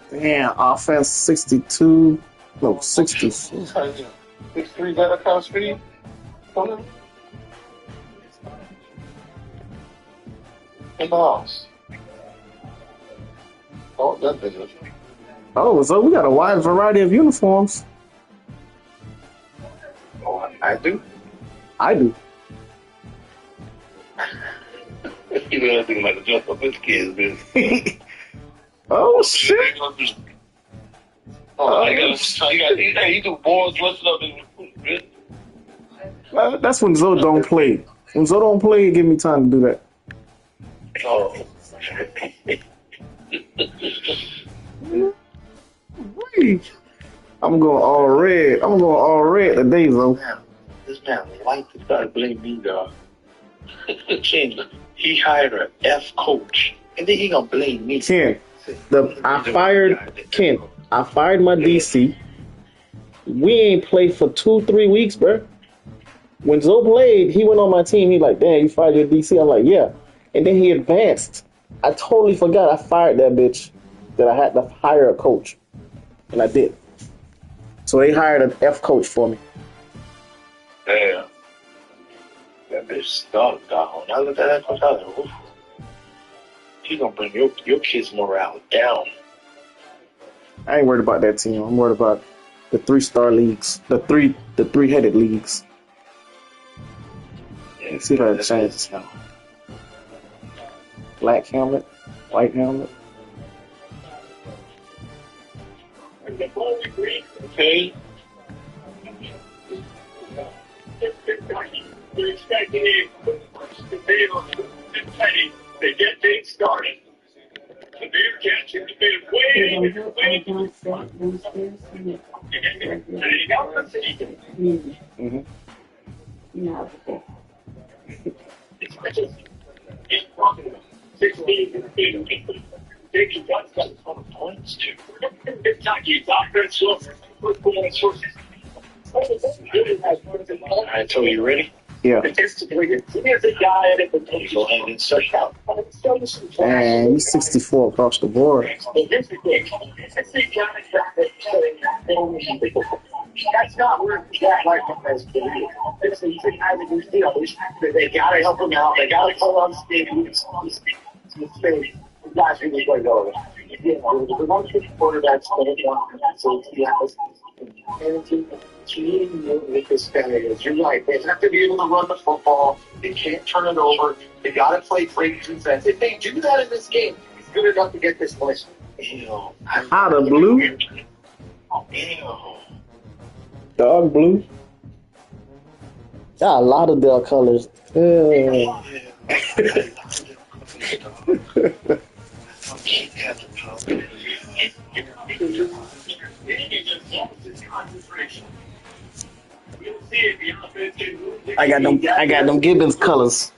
Damn, offense 62. No, 60. 6'3" better cross speed? In the house. Oh, that business. Oh, so we got a wide variety of uniforms. Oh, I do? I do. You know, I think about to jump up his kids, man. Oh, shit. Oh, he do balls dressing up in That's when Zoe don't play. When Zoe don't play, give me time to do that. Oh. I'm going all red. I'm going all red today, Zoe. This man like to try to blame me, dog. He hired an F coach, and then he gonna blame me. Ken, I fired my DC. We ain't played for 2-3 weeks, bro. When Zoe played, he went on my team. He like, damn, you fired your DC? I'm like, yeah. And then he advanced. I totally forgot I fired that bitch, that I had to hire a coach. And I did. So they hired an F coach for me. Damn. That bitch stuck, dog. I looked at that coach, I was like, oof. He gonna bring your kids' morale down. I ain't worried about that team. I'm worried about the 3-star leagues, the three-headed leagues. Yeah, Let's see if I can change this now. Black helmet, white helmet. Okay. We're expecting you to be able to get things started. The Bearcats have been waiting. Taking guns got some points too. Kentucky's offense looks sources. All right, so you ready? Yeah. Statistically, here's a guy that can take Go ahead and search out. And he's 64 across the board. That's not where that like has to be. It's the guy that you see. They gotta help him out. They gotta call on Steve. The guys really play over. The one quarterbacks so he has with this guy is. You're right. They have to be able to run the football. They can't turn it over. They got to play great defense. If they do that in this game, it's good enough to get this place. How the blue? Dog blue. Got a lot of their colors. I got them Gibbons colors.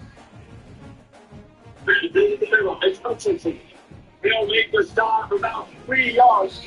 They'll make the start about 3 yards.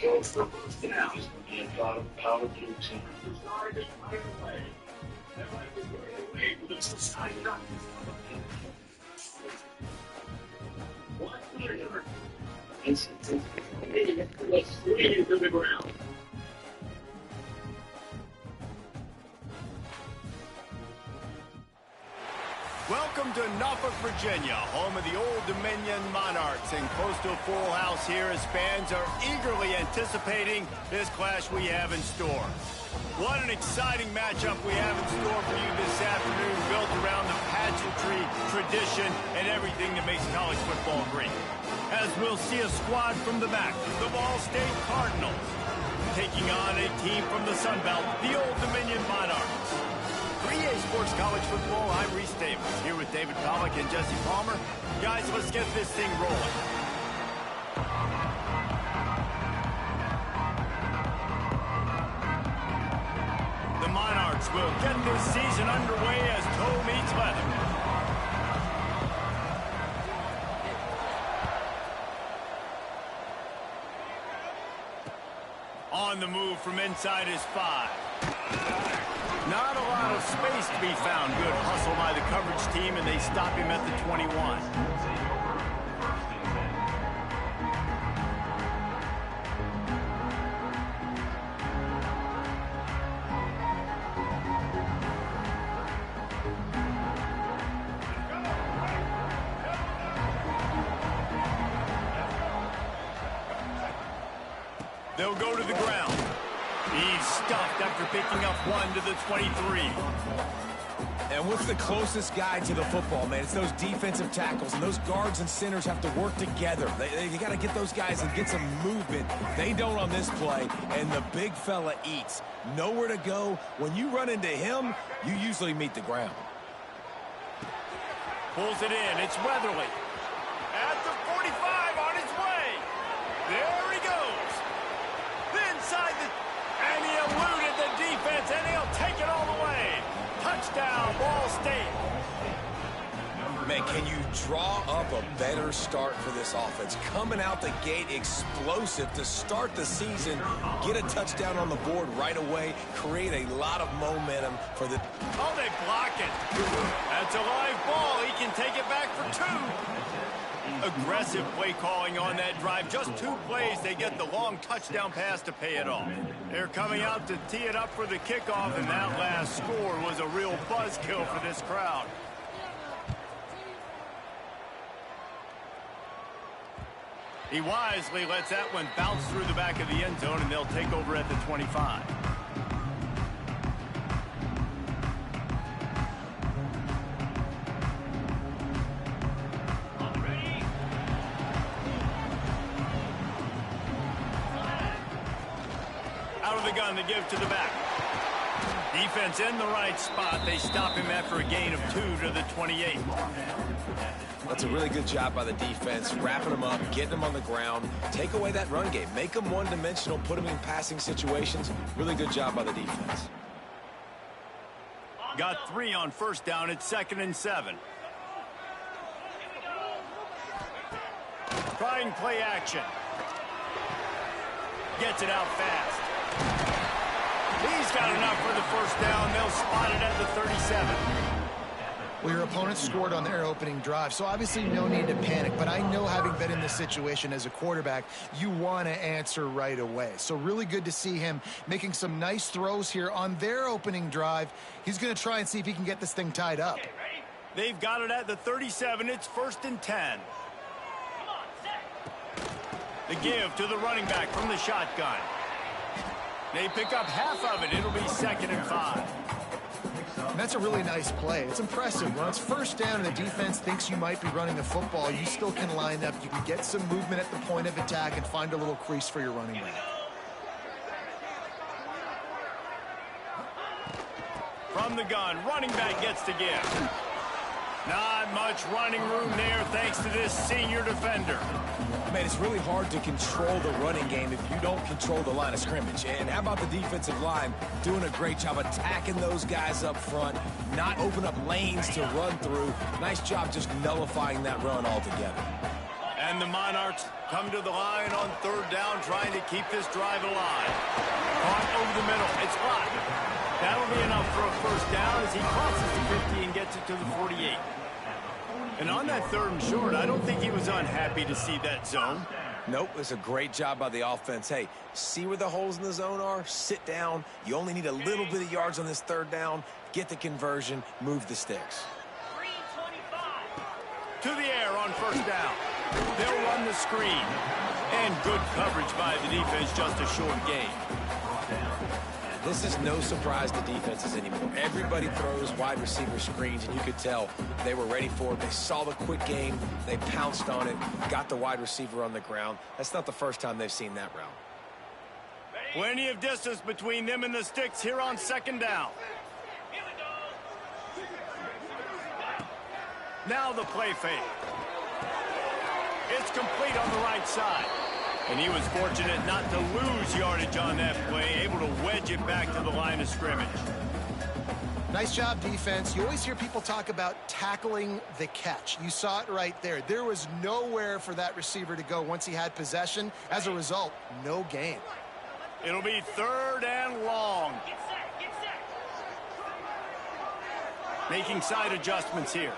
Welcome to Norfolk, Virginia, home of the Old Dominion Monarchs, and close to a full house here as fans are eagerly anticipating this clash we have in store. What an exciting matchup we have in store for you this afternoon, built around the pageantry, tradition, and everything that makes college football great. As we'll see a squad from the MAC, the Ball State Cardinals, taking on a team from the Sun Belt, the Old Dominion Monarchs. For EA Sports College Football, I'm Reese Davis, here with David Pollack and Jesse Palmer. Guys, let's get this thing rolling. The Monarchs will get this season underway as toe meets leather. On the move from inside his 5. Not a lot of space to be found. Good hustle by the coverage team, and they stop him at the 21. They'll go to the ground. He's stuffed after picking up one to the 23. And what's the closest guy to the football, man? It's those defensive tackles, and those guards and centers have to work together. They got to get those guys and get some movement. They don't on this play, and the big fella eats. Nowhere to go. When you run into him, you usually meet the ground. Pulls it in. It's Weatherly. At the 45 on his way. There he goes. Inside the... And he eluded the defense, and he'll take it all the way. Touchdown, Ball State. Man, can you draw up a better start for this offense? Coming out the gate explosive to start the season, get a touchdown on the board right away, create a lot of momentum for the... Oh, they block it. That's a live ball. He can take it back for two. Aggressive play calling on that drive. Just 2 plays, they get the long touchdown pass to pay it off. They're coming out to tee it up for the kickoff, and that last score was a real buzzkill for this crowd. He wisely lets that one bounce through the back of the end zone, and they'll take over at the 25. Out of the gun to give to the back. Defense in the right spot. They stop him after a gain of 2 to the 28. That's a really good job by the defense, wrapping them up, getting them on the ground, take away that run game, make them one-dimensional, put them in passing situations. Really good job by the defense. Got 3 on first down. It's 2nd and 7. Trying play action. Gets it out fast. He's got enough for the first down. They'll spot it at the 37. Well, your opponent scored on their opening drive, so obviously no need to panic. But I know, having been in this situation as a quarterback, you want to answer right away. So really good to see him making some nice throws here on their opening drive. He's going to try and see if he can get this thing tied up. They've got it at the 37. It's 1st and 10. The give to the running back from the shotgun. They pick up half of it. It'll be 2nd and 5. And that's a really nice play. It's impressive. When it's first down and the defense thinks you might be running the football, you still can line up. You can get some movement at the point of attack and find a little crease for your running back. From the gun, running back gets to give. Not much running room there thanks to this senior defender. Man, it's really hard to control the running game if you don't control the line of scrimmage. And how about the defensive line doing a great job attacking those guys up front, not open up lanes to run through. Nice job just nullifying that run altogether. And the Monarchs come to the line on 3rd down, trying to keep this drive alive. Caught over the middle. It's blocked. That'll be enough for a first down as he crosses the 50 and gets it to the 48. And on that 3rd and short, I don't think he was unhappy to see that zone. Nope, it's a great job by the offense. Hey, see where the holes in the zone are? Sit down. You only need a little bit of yards on this 3rd down. Get the conversion. Move the sticks. To the air on first down. They'll run the screen. And good coverage by the defense, just a short gain. This is no surprise to defenses anymore. Everybody throws wide receiver screens, and you could tell they were ready for it. They saw the quick game. They pounced on it, got the wide receiver on the ground. That's not the first time they've seen that route. Plenty of distance between them and the sticks here on 2nd down. Now the play fake. It's complete on the right side. And he was fortunate not to lose yardage on that play, able to wedge it back to the line of scrimmage. Nice job, defense. You always hear people talk about tackling the catch. You saw it right there. There was nowhere for that receiver to go once he had possession. As a result, no gain. It'll be 3rd and long. Making side adjustments here.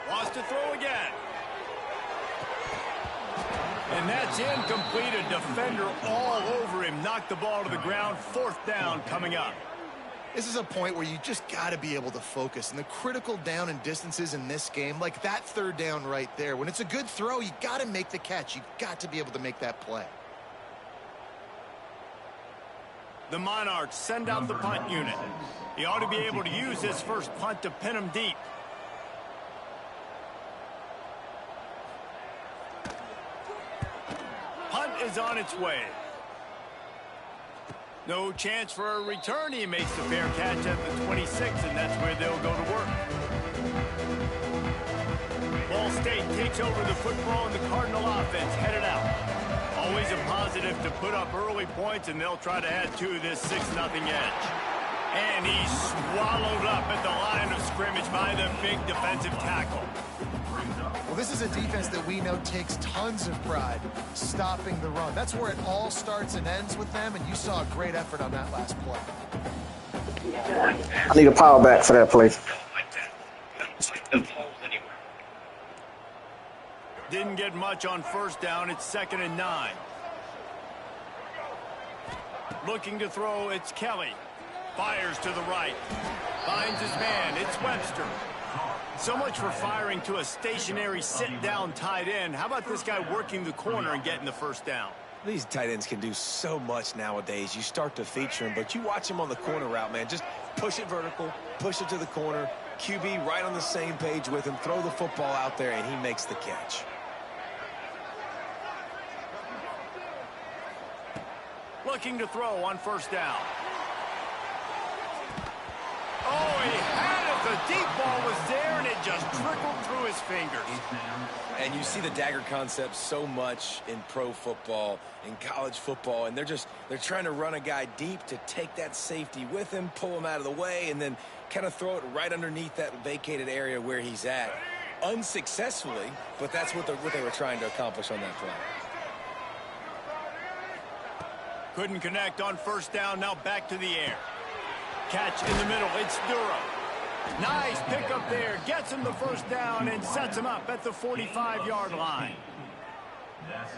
Wants to throw again. And that's incomplete. A defender all over him. Knocked the ball to the ground. 4th down coming up. This is a point where you just got to be able to focus. And the critical down and distances in this game, like that 3rd down right there, when it's a good throw, you got to make the catch. You've got to be able to make that play. The Monarchs send out the punt unit. He ought to be able to use his first punt to pin him deep. Punt is on its way. No chance for a return. He makes the fair catch at the 26, and that's where they'll go to work. Ball State takes over the football, and the Cardinal offense headed out. Always a positive to put up early points, and they'll try to add to this 6-0 edge. And he's swallowed up at the line of scrimmage by the big defensive tackle. Well, this is a defense that we know takes tons of pride stopping the run. That's where it all starts and ends with them, and you saw a great effort on that last play. I need a power back for that play. Didn't get much on 1st down. It's 2nd and 9. Looking to throw, it's Kelly. Fires to the right. Finds his man. It's Webster. So much for firing to a stationary sit-down tight end. How about this guy working the corner and getting the 1st down? These tight ends can do so much nowadays. You start to feature them, but you watch him on the corner route, man. Just push it vertical, push it to the corner. QB right on the same page with him. Throw the football out there, and he makes the catch. Looking to throw on 1st down. Oh, he had it. The deep ball was there, and it just trickled through his fingers. And you see the dagger concept so much in pro football, in college football, and they're trying to run a guy deep to take that safety with him, pull him out of the way, and then kind of throw it right underneath that vacated area where he's at. Unsuccessfully, but that's what they were trying to accomplish on that play. Couldn't connect on 1st down. Now back to the air. Catch in the middle. It's Durham. Nice pickup there. Gets him the 1st down and sets him up at the 45-yard line.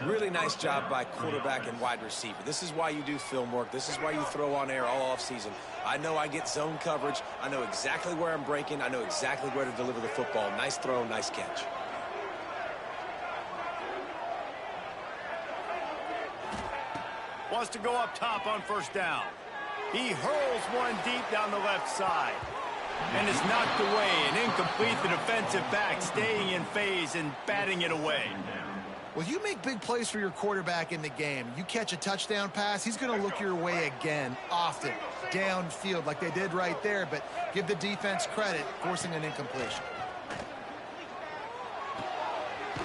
Really nice job by quarterback and wide receiver. This is why you do film work. This is why you throw on air all offseason. I know I get zone coverage. I know exactly where I'm breaking. I know exactly where to deliver the football. Nice throw, nice catch. Wants to go up top on 1st down. He hurls one deep down the left side. And is knocked away and incomplete. The defensive back staying in phase and batting it away. Well, you make big plays for your quarterback in the game. You catch a touchdown pass, he's going to look your way again, often, downfield like they did right there. But give the defense credit, forcing an incompletion.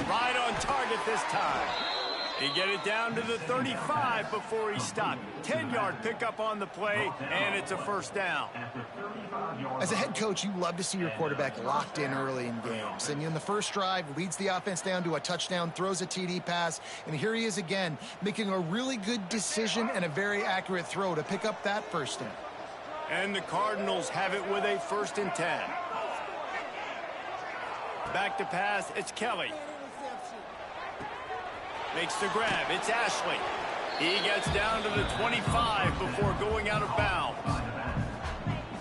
Right on target this time. He get it down to the 35 before he stopped. 10-yard pickup on the play, and it's a 1st down. As a head coach, you love to see your quarterback locked in early in games. And in the first drive, leads the offense down to a touchdown, throws a TD pass, and here he is again, making a really good decision and a very accurate throw to pick up that 1st down. And the Cardinals have it with a 1st and 10. Back to pass, it's Kelly. Makes the grab, it's Ashley. He gets down to the 25 before going out of bounds.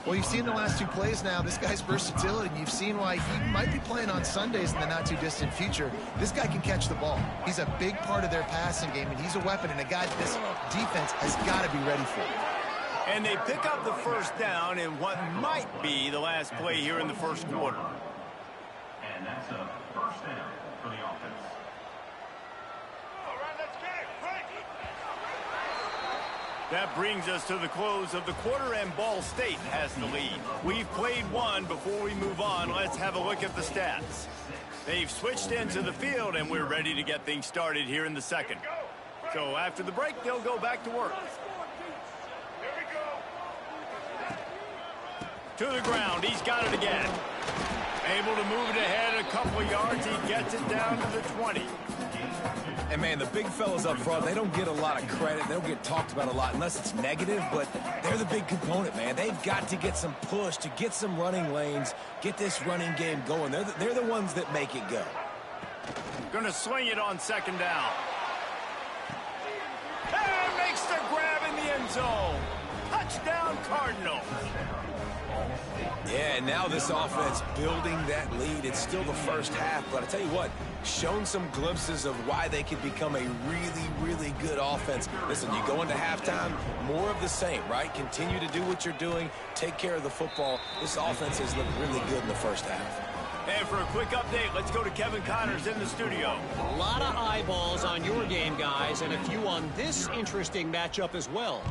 Well, you've seen the last 2 plays now. This guy's versatility, and you've seen why he might be playing on Sundays in the not-too-distant future. This guy can catch the ball. He's a big part of their passing game, and he's a weapon and a guy that this defense has got to be ready for. And they pick up the 1st down in what might be the last play here in the 1st quarter. And that's a 1st down for the offense. That brings us to the close of the quarter, and Ball State has the lead. We've played one. Before we move on, let's have a look at the stats. They've switched into the field, and we're ready to get things started here in the 2nd. So after the break, they'll go back to work. To the ground. He's got it again. Able to move it ahead a couple of yards. He gets it down to the 20. And, man, the big fellas up front, they don't get a lot of credit. They don't get talked about a lot unless it's negative, but they're the big component, man. They've got to get some push, to get some running lanes, get this running game going. They're the ones that make it go. Going to swing it on second down. And makes the grab in the end zone. Touchdown, Cardinals. Yeah, and now this offense building that lead. It's still the first half, but I tell you what, shown some glimpses of why they could become a really, really good offense. Listen, you go into halftime, more of the same, right? Continue to do what you're doing, take care of the football. This offense has looked really good in the first half. And for a quick update, let's go to Kevin Connors in the studio. A lot of eyeballs on your game, guys, and a few on this interesting matchup as well.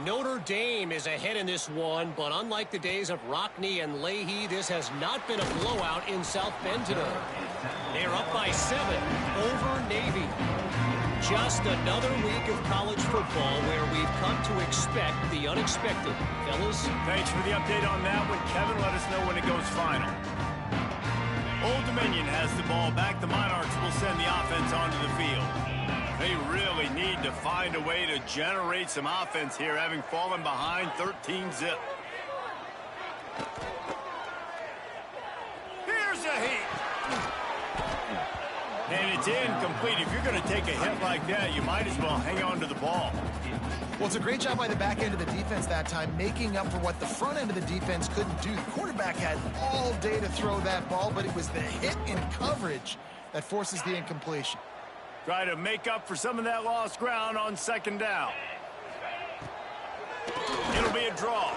Notre Dame is ahead in this one, but unlike the days of Rockne and Leahy, this has not been a blowout in South Bend today. They're up by 7 over Navy. Just another week of college football where we've come to expect the unexpected. Fellas? Thanks for the update on that one, Kevin. Let us know when it goes final. Old Dominion has the ball back. The Monarchs will send the offense onto the field. They really need to find a way to generate some offense here, having fallen behind 13-zip. Here's a hit. And it's incomplete. If you're going to take a hit like that, you might as well hang on to the ball. Well, it's a great job by the back end of the defense that time, making up for what the front end of the defense couldn't do. The quarterback had all day to throw that ball, but it was the hit in coverage that forces the incompletion. Try to make up for some of that lost ground on second down. It'll be a draw.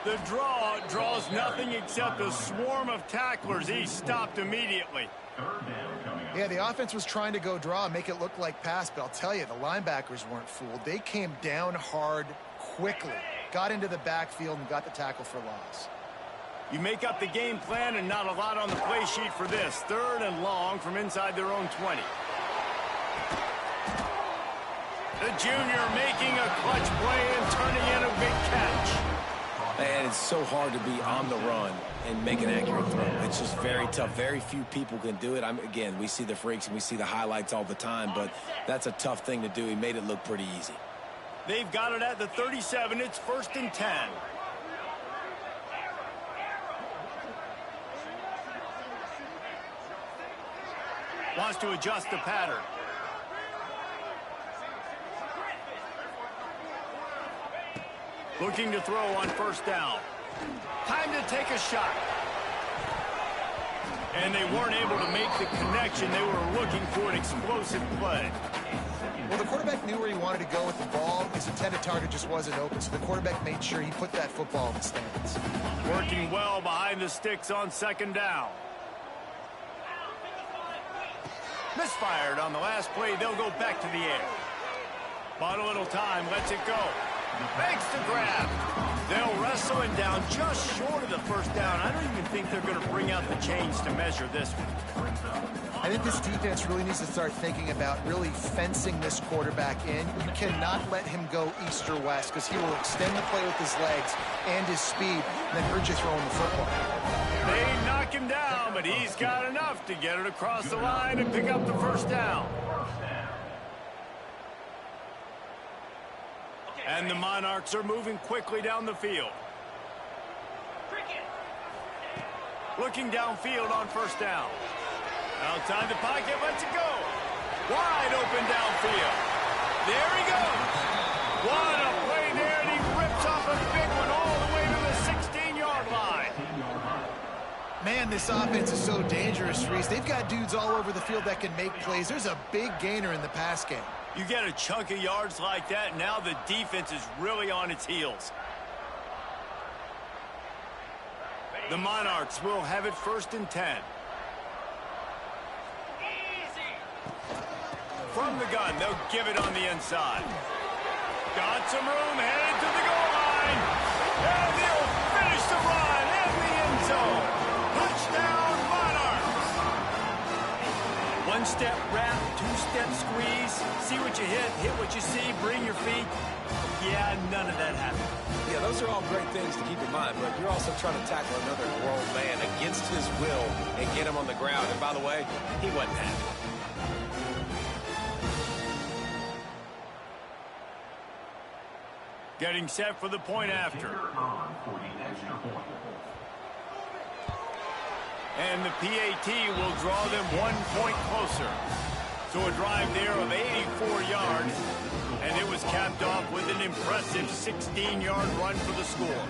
The draw draws nothing except a swarm of tacklers. He's stopped immediately. Yeah, the offense was trying to go draw and make it look like pass, but I'll tell you, the linebackers weren't fooled. They came down hard quickly, got into the backfield, and got the tackle for loss. You make up the game plan and not a lot on the play sheet for this. 3rd and long from inside their own 20. The junior making a clutch play and turning in a big catch. And it's so hard to be on the run and make an accurate throw. It's just very tough. Very few people can do it. Again, we see the freaks and we see the highlights all the time, but that's a tough thing to do. He made it look pretty easy. They've got it at the 37. It's 1st and 10. Wants to adjust the pattern. Looking to throw on 1st down. Time to take a shot. And they weren't able to make the connection. They were looking for an explosive play. Well, the quarterback knew where he wanted to go with the ball. His intended target just wasn't open, so the quarterback made sure he put that football in the stands. Working well behind the sticks on 2nd down. Misfired on the last play. They'll go back to the air. Bought a little time. Lets it go. Makes the grab. They'll wrestle him down just short of the 1st down. I don't even think they're going to bring out the chains to measure this one. I think this defense really needs to start thinking about really fencing this quarterback in. You cannot let him go east or west because he will extend the play with his legs and his speed and then hurt you throwing the football. They knock him down, but he's got enough to get it across the line and pick up the 1st down. And the Monarchs are moving quickly down the field. Looking downfield on 1st down. Outside the pocket, lets it go. Wide open downfield. There he goes. What a play there, and he rips off a big one all the way to the 16-yard line. Man, this offense is so dangerous, Reese. They've got dudes all over the field that can make plays. There's a big gainer in the pass game. You get a chunk of yards like that, now the defense is really on its heels. The Monarchs will have it 1st and 10. From the gun, they'll give it on the inside. Got some room, headed to the goal line. And they'll finish the run in the end zone. Touchdown, Monarchs. 1-step wrap, 2-step squeeze. See what you hit what you see, bring your feet. Yeah, none of that happened. Yeah, those are all great things to keep in mind, but you're also trying to tackle another grown man against his will and get him on the ground. And by the way, he wasn't happy. Getting set for the point after. And the PAT will draw them 1 point closer. So a drive there of 84 yards, and it was capped off with an impressive 16-yard run for the score.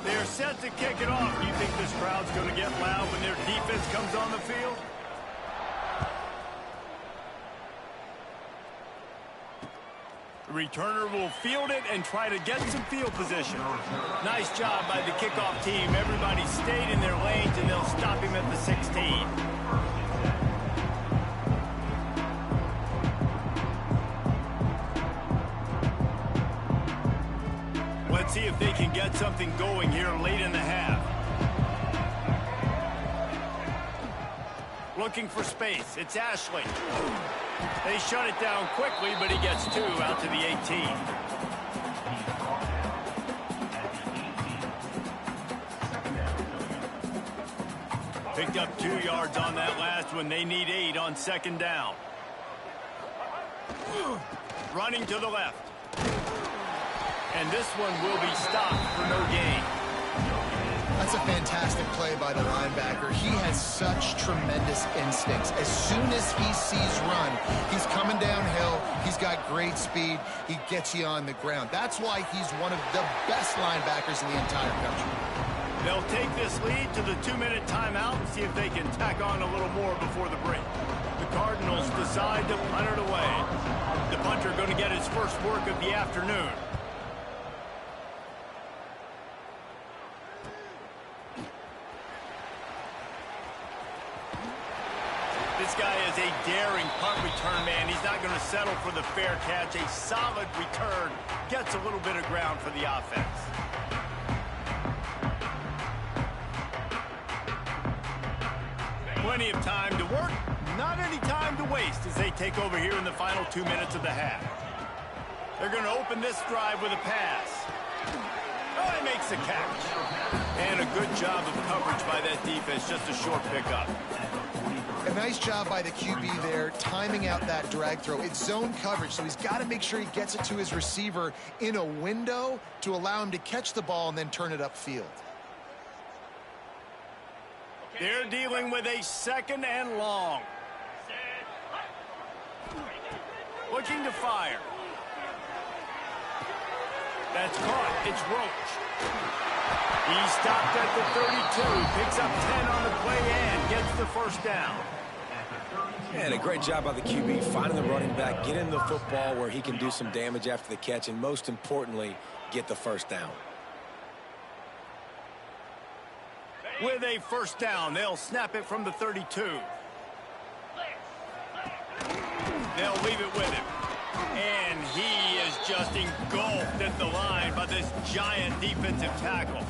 They're set to kick it off. Do you think this crowd's going to get loud when their defense comes on the field? The returner will field it and try to get some field position. Nice job by the kickoff team. Everybody stayed in their lanes, and they'll stop him at the 16. Let's see if they can get something going here late in the half. Looking for space. It's Ashley. They shut it down quickly, but he gets 2 out to the 18. Picked up 2 yards on that last one. They need 8 on 2nd down. Running to the left. And this one will be stopped for no gain. That's a fantastic play by the linebacker. He has such tremendous instincts. As soon as he sees run, he's coming downhill. He's got great speed. He gets you on the ground. That's why he's one of the best linebackers in the entire country. They'll take this lead to the 2-minute timeout and see if they can tack on a little more before the break. The Cardinals decide to punt it away. The punter going to get his first work of the afternoon. This guy is a daring punt return man. He's not going to settle for the fair catch. A solid return gets a little bit of ground for the offense. Plenty of time to work, not any time to waste as they take over here in the final 2 minutes of the half. They're going to open this drive with a pass. Oh, he makes the catch. And a good job of coverage by that defense, just a short pickup. A nice job by the QB there, timing out that drag throw. It's zone coverage, so he's got to make sure he gets it to his receiver in a window to allow him to catch the ball and then turn it upfield. They're dealing with a 2nd and long. Looking to fire. That's caught. It's Roach. He stopped at the 32, picks up 10 on the play and gets the first down. And a great job by the QB, finding the running back, getting the football where he can do some damage after the catch, and most importantly, get the first down. With a first down, they'll snap it from the 32. They'll leave it with him. And he is just engulfed at the line by this giant defensive tackle.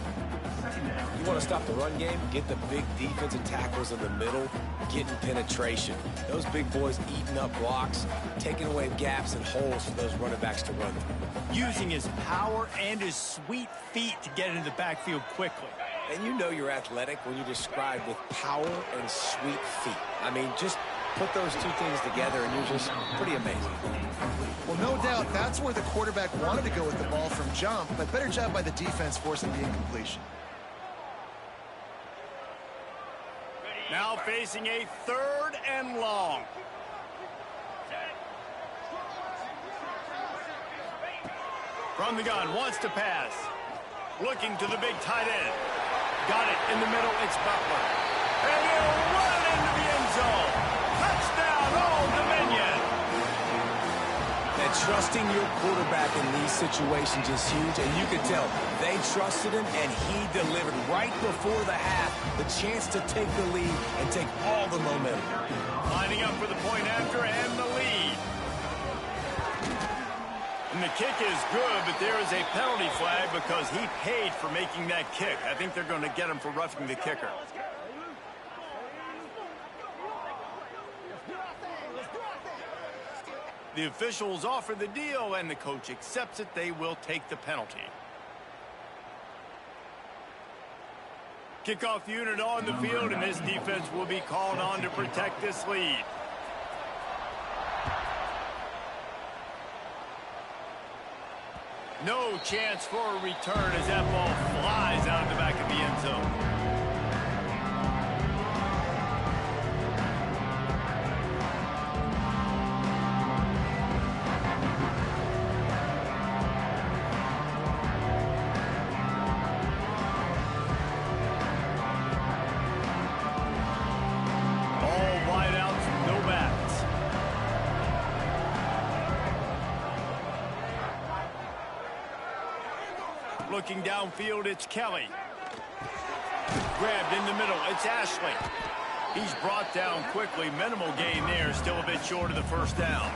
You want to stop the run game? Get the big defensive tackles in the middle, getting penetration. Those big boys eating up blocks, taking away gaps and holes for those running backs to run through. Using his power and his sweet feet to get into the backfield quickly. And you know you're athletic when you describe with power and sweet feet. I mean, just put those two things together and you're just pretty amazing. Well, no doubt that's where the quarterback wanted to go with the ball from jump, but better job by the defense forcing the incompletion. Now facing a 3rd and long. From the gun, wants to pass. Looking to the big tight end. Got it in the middle, it's Butler. And he'll run into the end zone. Touchdown, Old Dominion. And trusting your quarterback in these situations is huge, and you can tell they trusted him, and he delivered right before the half, the chance to take the lead and take all the momentum. Lining up for the point after and the lead. And the kick is good, but there is a penalty flag because he paid for making that kick. I think they're going to get him for roughing the kicker. The officials offer the deal, and the coach accepts it. They will take the penalty. Kickoff unit on the field, and this defense will be called on to protect this lead. No chance for a return as that ball flies out of the back of the end zone. Looking downfield, it's Kelly. Grabbed in the middle, it's Ashley. He's brought down quickly. Minimal gain there, still a bit short of the first down.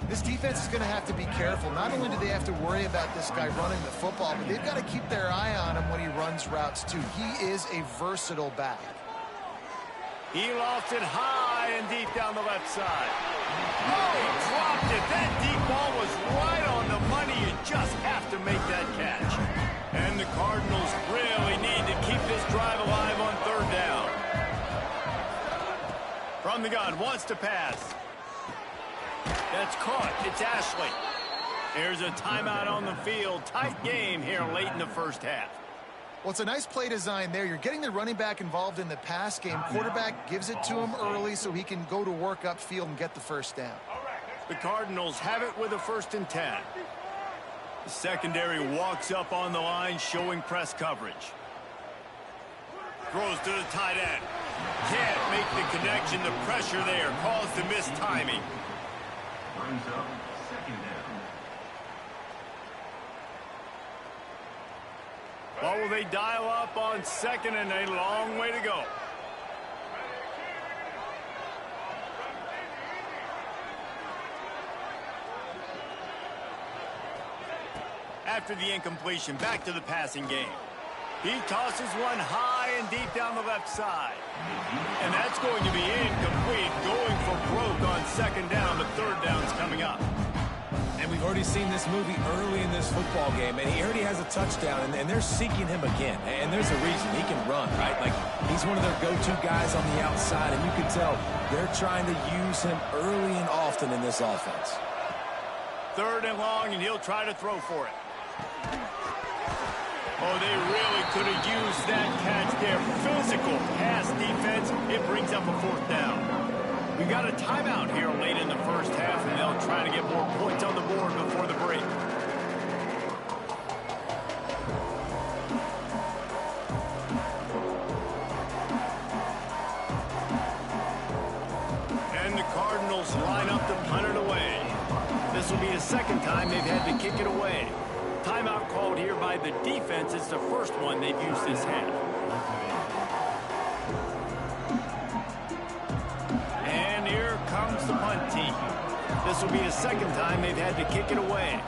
This defense is going to have to be careful. Not only do they have to worry about this guy running the football, but they've got to keep their eye on him when he runs routes too. He is a versatile back. He lost it high and deep down the left side. Oh, he dropped it. That deep ball was right on the money. You just have to make that catch. And the Cardinals really need to keep this drive alive on third down. From the gun, wants to pass. That's caught. It's Ashley. There's a timeout on the field. Tight game here late in the first half. Well, it's a nice play design there. You're getting the running back involved in the pass game. Quarterback gives it to him early so he can go to work upfield and get the first down. The Cardinals have it with a 1st and 10. The secondary walks up on the line, showing press coverage. Throws to the tight end. Can't make the connection. The pressure there caused the missed timing. Brings up 2nd down. What will they dial up on 2nd and a long way to go? After the incompletion, back to the passing game. He tosses one high and deep down the left side. And that's going to be incomplete, going for broke on 2nd down, but 3rd down's coming up. And we've already seen this movie early in this football game, and he already has a touchdown, and they're seeking him again. And there's a reason. He can run, right? Like, he's one of their go-to guys on the outside, and you can tell they're trying to use him early and often in this offense. 3rd and long, and he'll try to throw for it. Oh, they really could have used that catch there. Physical pass defense. It brings up a 4th down. We got a timeout here late in the first half, and they'll try to get more points on the board before the break. And the Cardinals line up to punt it away. This will be the 2nd time they've had to kick it away. Timeout called here by the defense. It's the first one they've used this half. And here comes the punt team. This will be the 2nd time they've had to kick it away.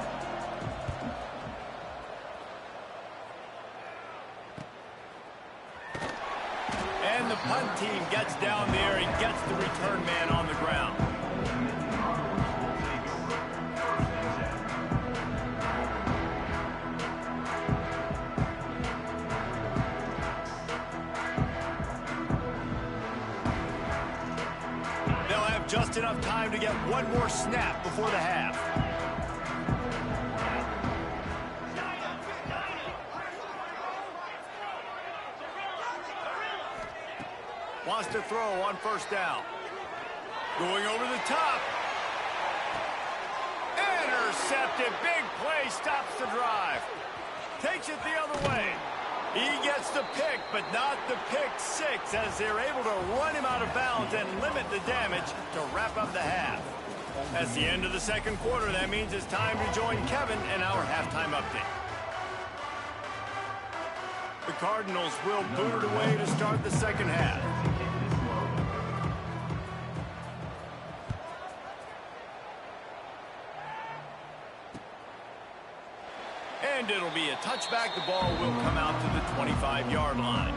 And the punt team gets down there and gets the return man on the ground. Just enough time to get one more snap before the half. Wants to throw on 1st down. Going over the top. Intercepted. Big play. Stops the drive. Takes it the other way. He gets the pick, but not the pick 6, as they're able to run him out of bounds and limit the damage to wrap up the half. That's the end of the 2nd quarter. That means it's time to join Kevin in our halftime update. The Cardinals will boot it away to start the 2nd half. And it'll be a touchback. The ball will come out to the 25-yard line.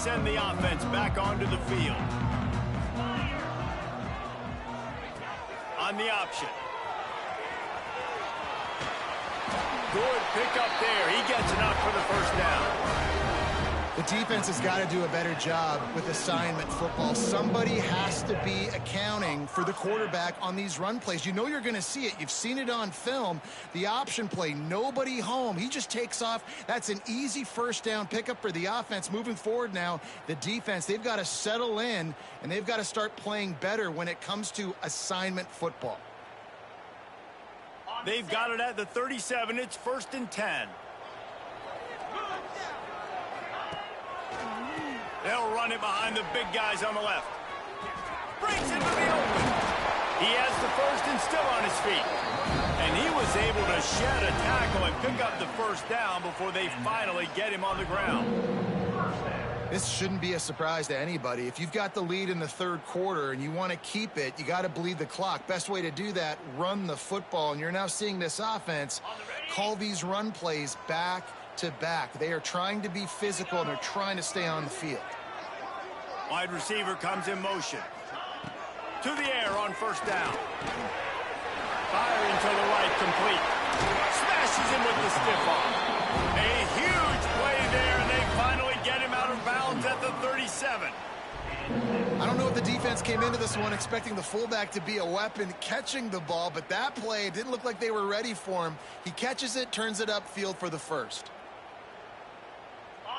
send the offense back onto the field. On the option. Good pickup there. He gets enough for the first down. The defense has got to do a better job with assignment football. Somebody has to be accounting for the quarterback on these run plays. You know you're going to see it. You've seen it on film. The option play, nobody home. He just takes off. That's an easy first down pickup for the offense. Moving forward now, the defense, they've got to settle in, and they've got to start playing better when it comes to assignment football. They've got it at the 37. It's 1st and 10. They'll run it behind the big guys on the left. Breaks into the open. He has the first and still on his feet. And he was able to shed a tackle and pick up the first down before they finally get him on the ground. This shouldn't be a surprise to anybody. If you've got the lead in the third quarter and you want to keep it, you got to bleed the clock. Best way to do that, run the football. And you're now seeing this offense call these run plays back to back. They are trying to be physical, and they're trying to stay on the field. Wide receiver comes in motion. To the air on first down. Firing to the right, complete. Smashes him with the stiff arm. A huge play there, and they finally get him out of bounds at the 37. I don't know if the defense came into this one expecting the fullback to be a weapon catching the ball, but that play didn't look like they were ready for him. He catches it, turns it upfield for the first.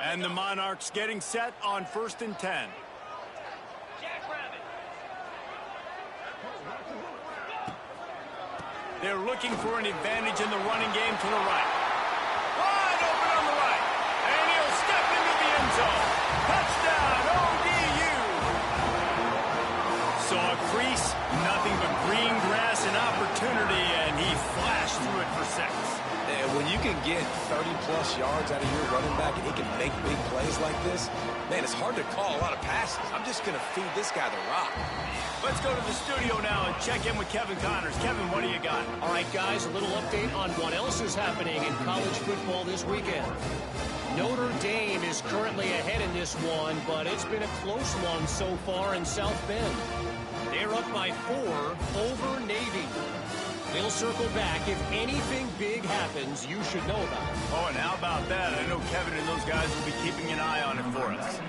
And the Monarchs getting set on 1st and 10. They're looking for an advantage in the running game to the right. Wide open on the right. And he'll step into the end zone. Touchdown, ODU. Saw a crease, nothing but green grass and opportunity, and he flashed through it for 6. And when you can get 30-plus yards out of your running back and he can make big plays like this, man, it's hard to call a lot of passes. I'm just going to feed this guy the rock. Let's go to the studio now and check in with Kevin Connors. Kevin, what do you got? All right, guys, a little update on what else is happening in college football this weekend. Notre Dame is currently ahead in this one, but it's been a close one so far in South Bend. They're up by 4 over Navy. They'll circle back. If anything big happens, you should know about it. Oh, and how about that? I know Kevin and those guys will be keeping an eye on it for us.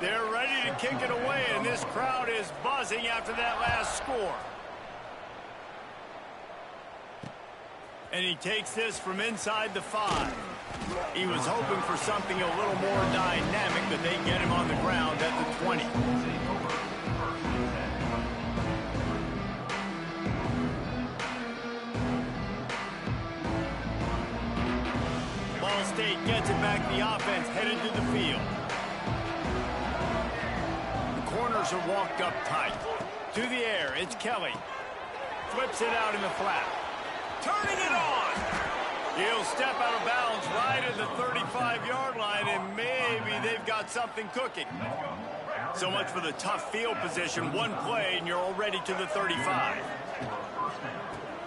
They're ready to kick it away, and this crowd is buzzing after that last score. And he takes this from inside the 5. He was hoping for something a little more dynamic, but they get him on the ground at the 20. Ball State gets it back. The offense headed to the field. The corners are walked up tight. To the air, it's Kelly. Flips it out in the flat. Turning it on. He'll step out of bounds right at the 35-yard line, and maybe they've got something cooking. So much for the tough field position. One play, and you're already to the 35.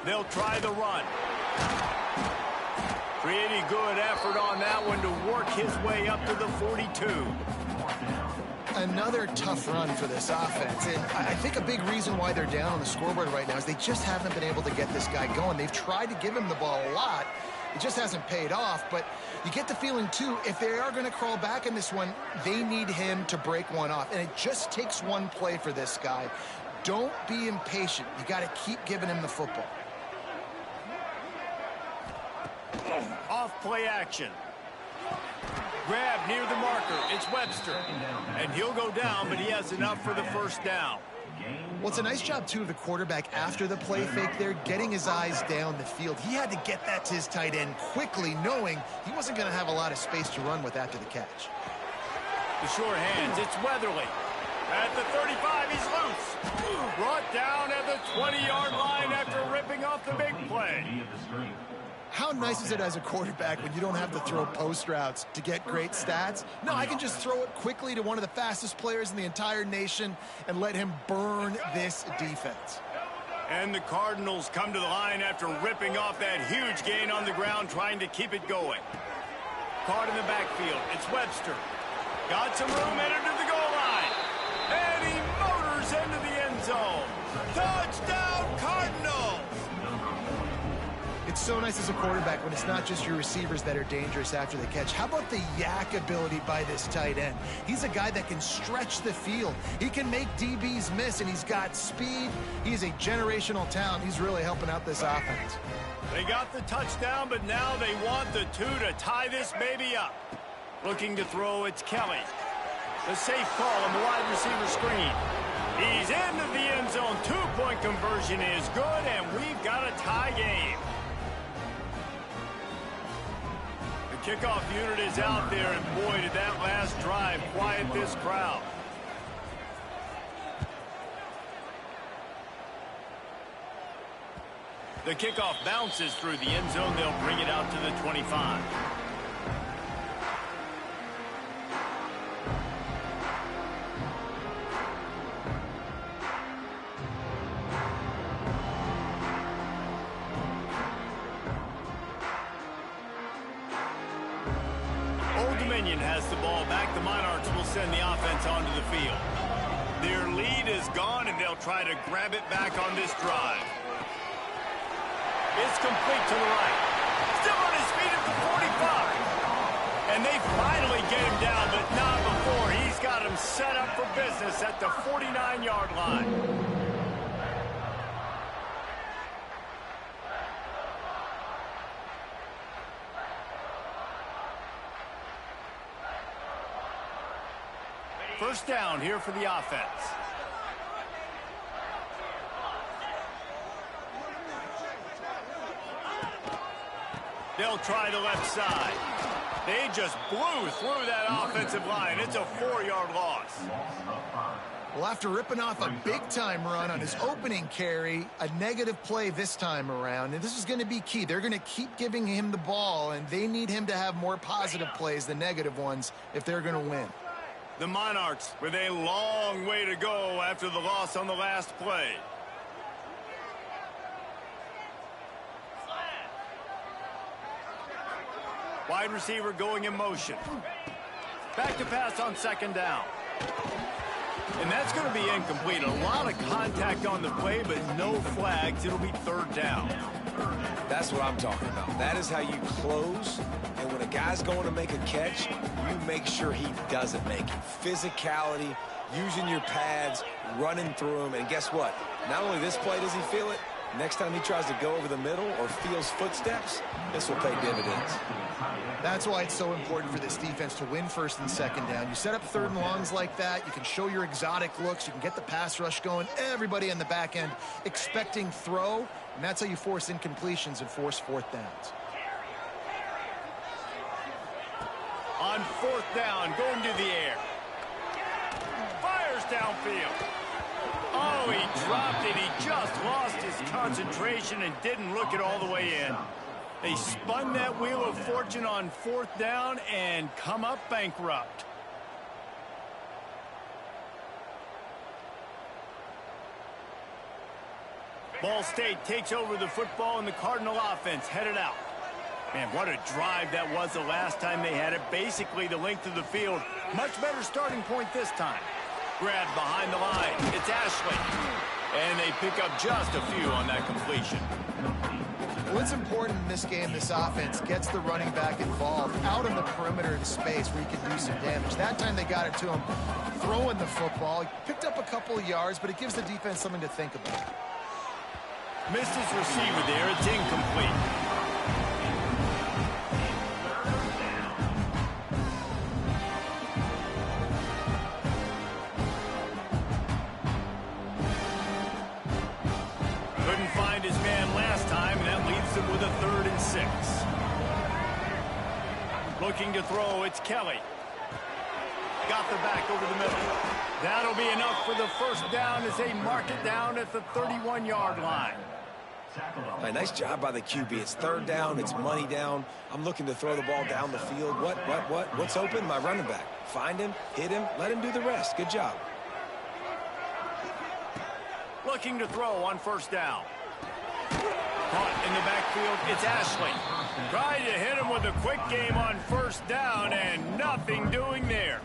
They'll try the run. Pretty good effort on that one to work his way up to the 42. Another tough run for this offense, and I think a big reason why they're down on the scoreboard right now is they just haven't been able to get this guy going. They've tried to give him the ball a lot. It just hasn't paid off, but you get the feeling, too, if they are going to crawl back in this one, they need him to break one off, and it just takes one play for this guy. Don't be impatient. You got to keep giving him the football. Off play action. Grab near the marker. It's Webster. And he'll go down, but he has enough for the first down. Well, it's a nice job, too, of the quarterback after the play fake there, getting his eyes down the field. He had to get that to his tight end quickly, knowing he wasn't going to have a lot of space to run with after the catch. The short hands, it's Weatherly. At the 35, he's loose. Brought down at the 20-yard line after ripping off the big play. How nice is it as a quarterback when you don't have to throw post routes to get great stats? No, I can just throw it quickly to one of the fastest players in the entire nation and let him burn this defense. And the Cardinals come to the line after ripping off that huge gain on the ground, trying to keep it going. Caught in the backfield. It's Webster. Got some room, entered to so nice as a quarterback when it's not just your receivers that are dangerous after the catch. How about the yak ability by this tight end? He's a guy that can stretch the field. He can make DBs miss, and he's got speed. He's a generational talent. He's really helping out this offense. They got the touchdown, but now they want the 2 to tie this baby up. Looking to throw, it's Kelly. The safe call on the wide receiver screen. He's into the end zone. 2-point conversion is good, and we've got a tie game. The kickoff unit is out there, and boy, did that last drive quiet this crowd. The kickoff bounces through the end zone. They'll bring it out to the 25. Old Dominion has the ball back. The Monarchs will send the offense onto the field. Their lead is gone, and they'll try to grab it back on this drive. It's complete to the right. Still on his feet at the 45. And they finally get him down, but not before. He's got him set up for business at the 49-yard line. First down here for the offense. They'll try the left side. They just blew through that offensive line. It's a 4-yard loss. Well, after ripping off a big-time run on his opening carry, a negative play this time around, and this is going to be key. They're going to keep giving him the ball, and they need him to have more positive plays than negative ones if they're going to win. The Monarchs with a long way to go after the loss on the last play. Wide receiver going in motion. Back to pass on second down. And that's going to be incomplete. A lot of contact on the play, but no flags. It'll be third down. That's what I'm talking about. That is how you close. And when a guy's going to make a catch, you make sure he doesn't make it. Physicality, using your pads, running through him. And guess what? Not only this play does he feel it, next time he tries to go over the middle or feels footsteps, this will pay dividends. That's why it's so important for this defense to win first and second down. You set up third and longs like that. You can show your exotic looks. You can get the pass rush going. Everybody on the back end expecting throw. And that's how you force incompletions and force fourth downs. On fourth down, going to the air. Fires downfield. Oh, he dropped it. He just lost his concentration and didn't look it all the way in. They spun that wheel of fortune on fourth down and come up bankrupt. Ball State takes over the football, and the Cardinal offense headed out. Man, what a drive that was the last time they had it. Basically the length of the field. Much better starting point this time. Grabbed behind the line. It's Ashley. And they pick up just a few on that completion. What's important in this game, this offense gets the running back involved out on the perimeter in space where he can do some damage. That time they got it to him throwing the football. He picked up a couple of yards, but it gives the defense something to think about. Missed his receiver there. It's incomplete. Couldn't find his man last time, and that leaves him with a 3rd and 6. Looking to throw, it's Kelly. Got the back over the middle. That'll be enough for the first down as they mark it down at the 31-yard line. Hey, nice job by the QB. It's 3rd down. It's money down. I'm looking to throw the ball down the field. What's open? My running back. Find him, hit him, let him do the rest. Good job. Looking to throw on first down. Caught in the backfield, it's Ashley. Tried to hit him with a quick game on first down, and nothing doing there.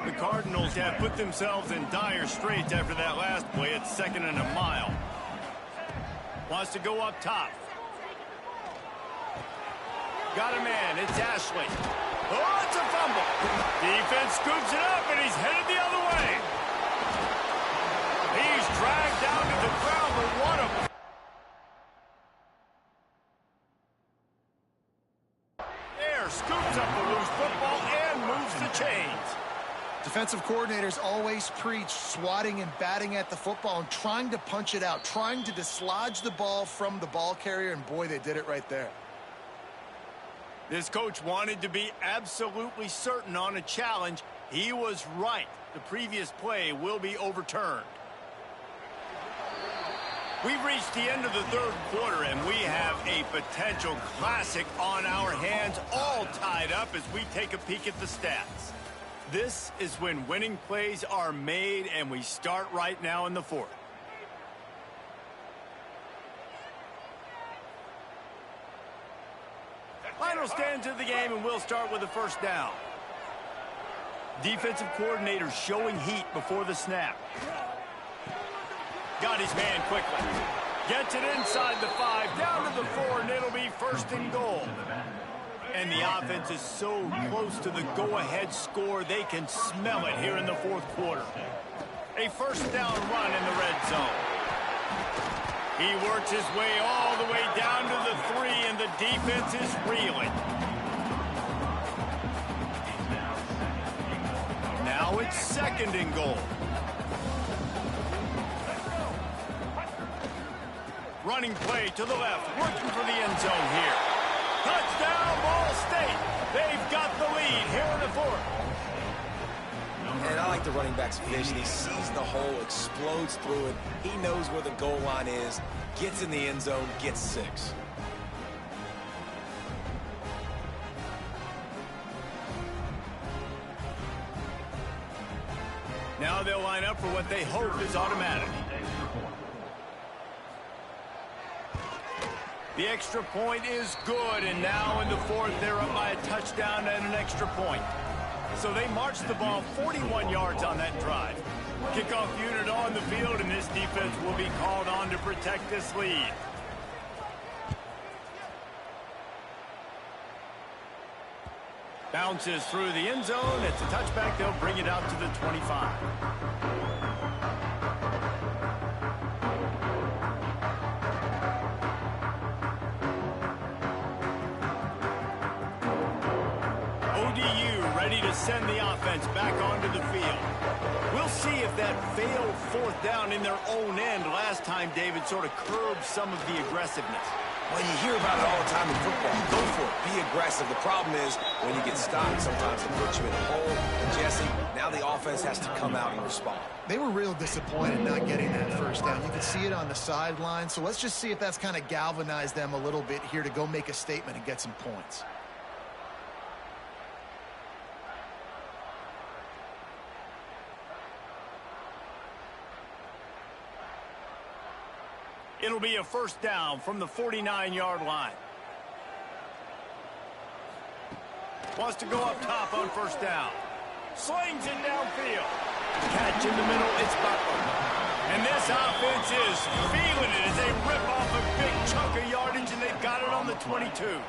The Cardinals have put themselves in dire straits after that last play. It's 2nd and a mile. Wants to go up top. Got a man. It's Ashley. Oh, it's a fumble. Defense scoops it up, and he's headed the other way. He's dragged down to the ground, but what a... There, scoops up the loose football and moves the chains. Defensive coordinators always preach swatting and batting at the football and trying to punch it out, trying to dislodge the ball from the ball carrier, and boy, they did it right there. This coach wanted to be absolutely certain on a challenge. He was right. The previous play will be overturned. We've reached the end of the third quarter, and we have a potential classic on our hands, all tied up as we take a peek at the stats. This is when winning plays are made, and we start right now in the fourth. Final stand to the game, and we'll start with a first down. Defensive coordinator showing heat before the snap. Got his man quickly. Gets it inside the 5, down to the 4, and it'll be first and goal. And the offense is so close to the go-ahead score, they can smell it here in the fourth quarter. A first down run in the red zone. He works his way all the way down to the 3, and the defense is reeling. Now it's second and goal. Running play to the left, working for the end zone here. Touchdown, Ball State. They've got the lead here in the fourth. And I like the running back's vision. He sees the hole, explodes through it. He knows where the goal line is, gets in the end zone, gets 6. Now they'll line up for what they hope is automatic. The extra point is good, and now in the fourth, they're up by a touchdown and an extra point. So they marched the ball 41 yards on that drive. Kickoff unit on the field, and this defense will be called on to protect this lead. Bounces through the end zone. It's a touchback. They'll bring it out to the 25. Ready to send the offense back onto the field. We'll see if that failed fourth down in their own end last time, David, sort of curbed some of the aggressiveness. Well, you hear about it all the time in football. Go for it. Be aggressive. The problem is when you get stopped, sometimes it puts you in a hole. And Jesse, now the offense has to come out and respond. They were real disappointed not getting that first down. You could see it on the sideline. So let's just see if that's kind of galvanized them a little bit here to go make a statement and get some points. It'll be a first down from the 49-yard line. Wants to go up top on first down. Slings it downfield. Catch in the middle, it's Butler. And this offense is feeling it as they rip off a big chunk of yardage, and they've got it on the 22.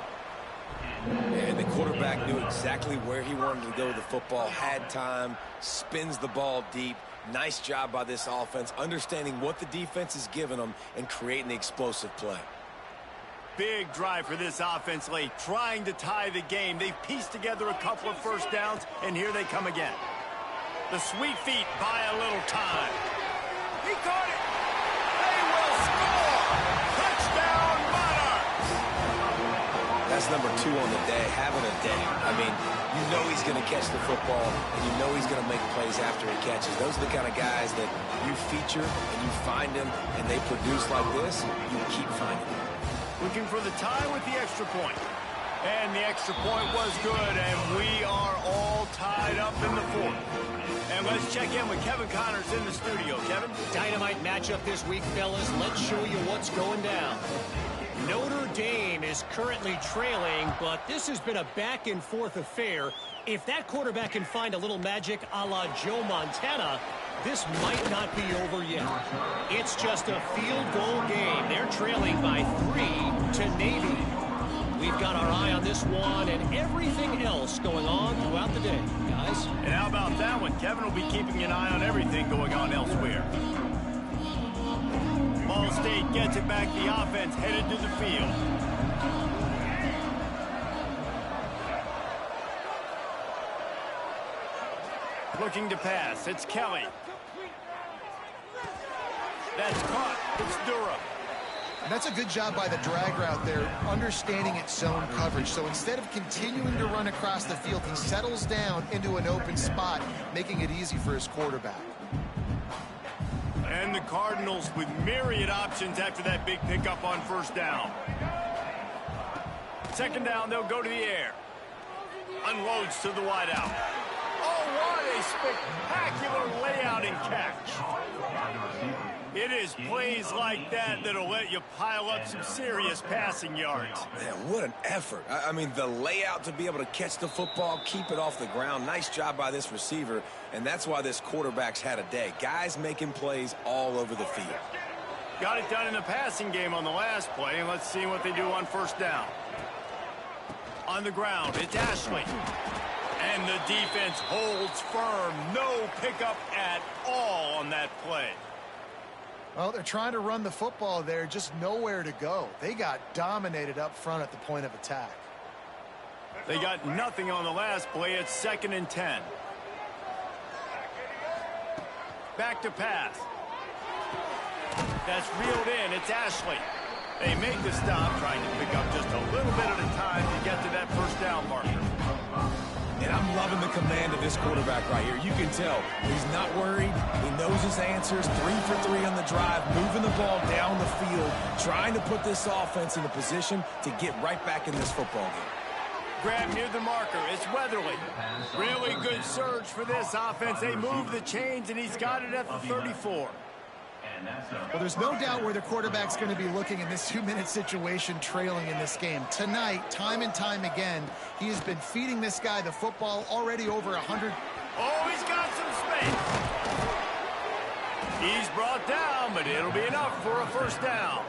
And the quarterback knew exactly where he wanted to go with the football, had time, spins the ball deep. Nice job by this offense, understanding what the defense is giving them and creating the explosive play. Big drive for this offense late, trying to tie the game. They've pieced together a couple of first downs, and here they come again. The sweet feet buy a little time. He caught it. They will score. Touchdown, Monarchs. That's number 2 on the day, having a day. I mean, you know he's going to catch the football, and you know he's going to make plays after he catches. Those are the kind of guys that you feature and you find them, and they produce like this, you keep finding them. Looking for the tie with the extra point. And the extra point was good, and we are all tied up in the fourth. And let's check in with Kevin Connors in the studio. Kevin? Dynamite matchup this week, fellas. Let's show you what's going down. Notre Dame is currently trailing, but this has been a back-and-forth affair. If that quarterback can find a little magic a la Joe Montana, this might not be over yet. It's just a field goal game. They're trailing by 3 to Navy. We've got our eye on this one and everything else going on throughout the day, guys. And how about that one? Kevin will be keeping an eye on everything going on elsewhere. Ball State gets it back. The offense headed to the field. Looking to pass. It's Kelly. That's caught. It's Durham. And that's a good job by the drag route there, understanding its zone coverage. So instead of continuing to run across the field, he settles down into an open spot, making it easy for his quarterback. And the Cardinals with myriad options after that big pickup on first down. Second down, they'll go to the air. Unloads to the wideout. Oh, what a spectacular layout and catch. It is plays like that that'll let you pile up some serious passing yards. Man, what an effort. I mean, the layout to be able to catch the football, keep it off the ground. Nice job by this receiver, and that's why this quarterback's had a day. Guys making plays all over the field. Got it done in the passing game on the last play, and let's see what they do on first down. On the ground, it's Ashley. And the defense holds firm. No pickup at all on that play. Well, they're trying to run the football there, just nowhere to go. They got dominated up front at the point of attack. They got nothing on the last play. It's 2nd and 10. Back to pass. That's reeled in. It's Ashley. They make the stop, trying to pick up just a little bit at a time to get to that first down marker. And I'm loving the command of this quarterback right here. You can tell he's not worried. He knows his answers. 3 for 3 on the drive, moving the ball down the field, trying to put this offense in a position to get right back in this football game. Grab near the marker. It's Weatherly. Really good surge for this offense. They move the chains, and he's got it at the 34. Well, there's no doubt where the quarterback's going to be looking in this 2-minute situation trailing in this game. Tonight, time and time again, he has been feeding this guy the football already over 100. Oh, he's got some space. He's brought down, but it'll be enough for a first down.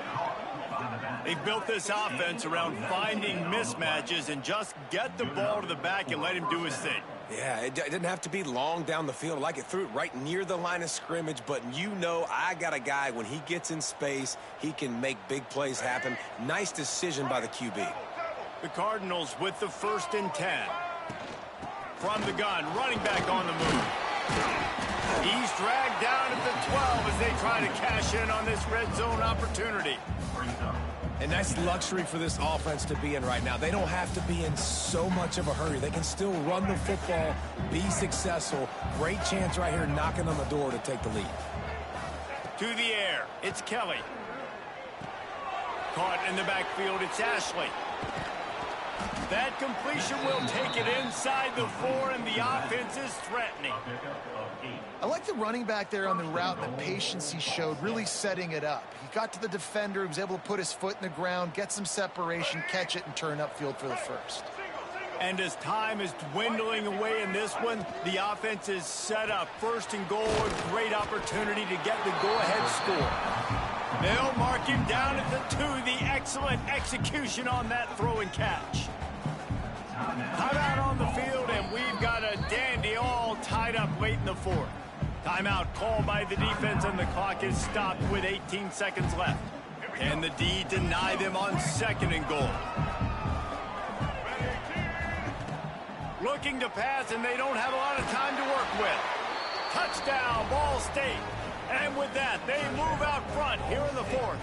They've built this offense around finding mismatches and just get the ball to the back and let him do his thing. Yeah, it didn't have to be long down the field. Like it threw it right near the line of scrimmage, but you know I got a guy, when he gets in space, he can make big plays happen. Nice decision by the QB. The Cardinals with the 1st and 10. From the gun, running back on the move. He's dragged down at the 12 as they try to cash in on this red zone opportunity. A nice luxury for this offense to be in right now. They don't have to be in so much of a hurry. They can still run the football, be successful. Great chance right here knocking on the door to take the lead. To the air, it's Kelly. Caught in the backfield, it's Ashley. That completion will take it inside the 4, and the offense is threatening. I like the running back there on the route, the patience he showed, really setting it up. He got to the defender, he was able to put his foot in the ground, get some separation, catch it, and turn upfield for the first. And as time is dwindling away in this one, the offense is set up. 1st and goal, a great opportunity to get the go-ahead score. They'll mark him down at the 2, the excellent execution on that throw and catch. Timeout on the field, and we've got a dandy all tied up late in the 4th. Timeout called by the defense, and the clock is stopped with 18 seconds left. Can the D deny them on 2nd and goal? Looking to pass, and they don't have a lot of time to work with. Touchdown, Ball State. And with that, they move out front here in the 4th.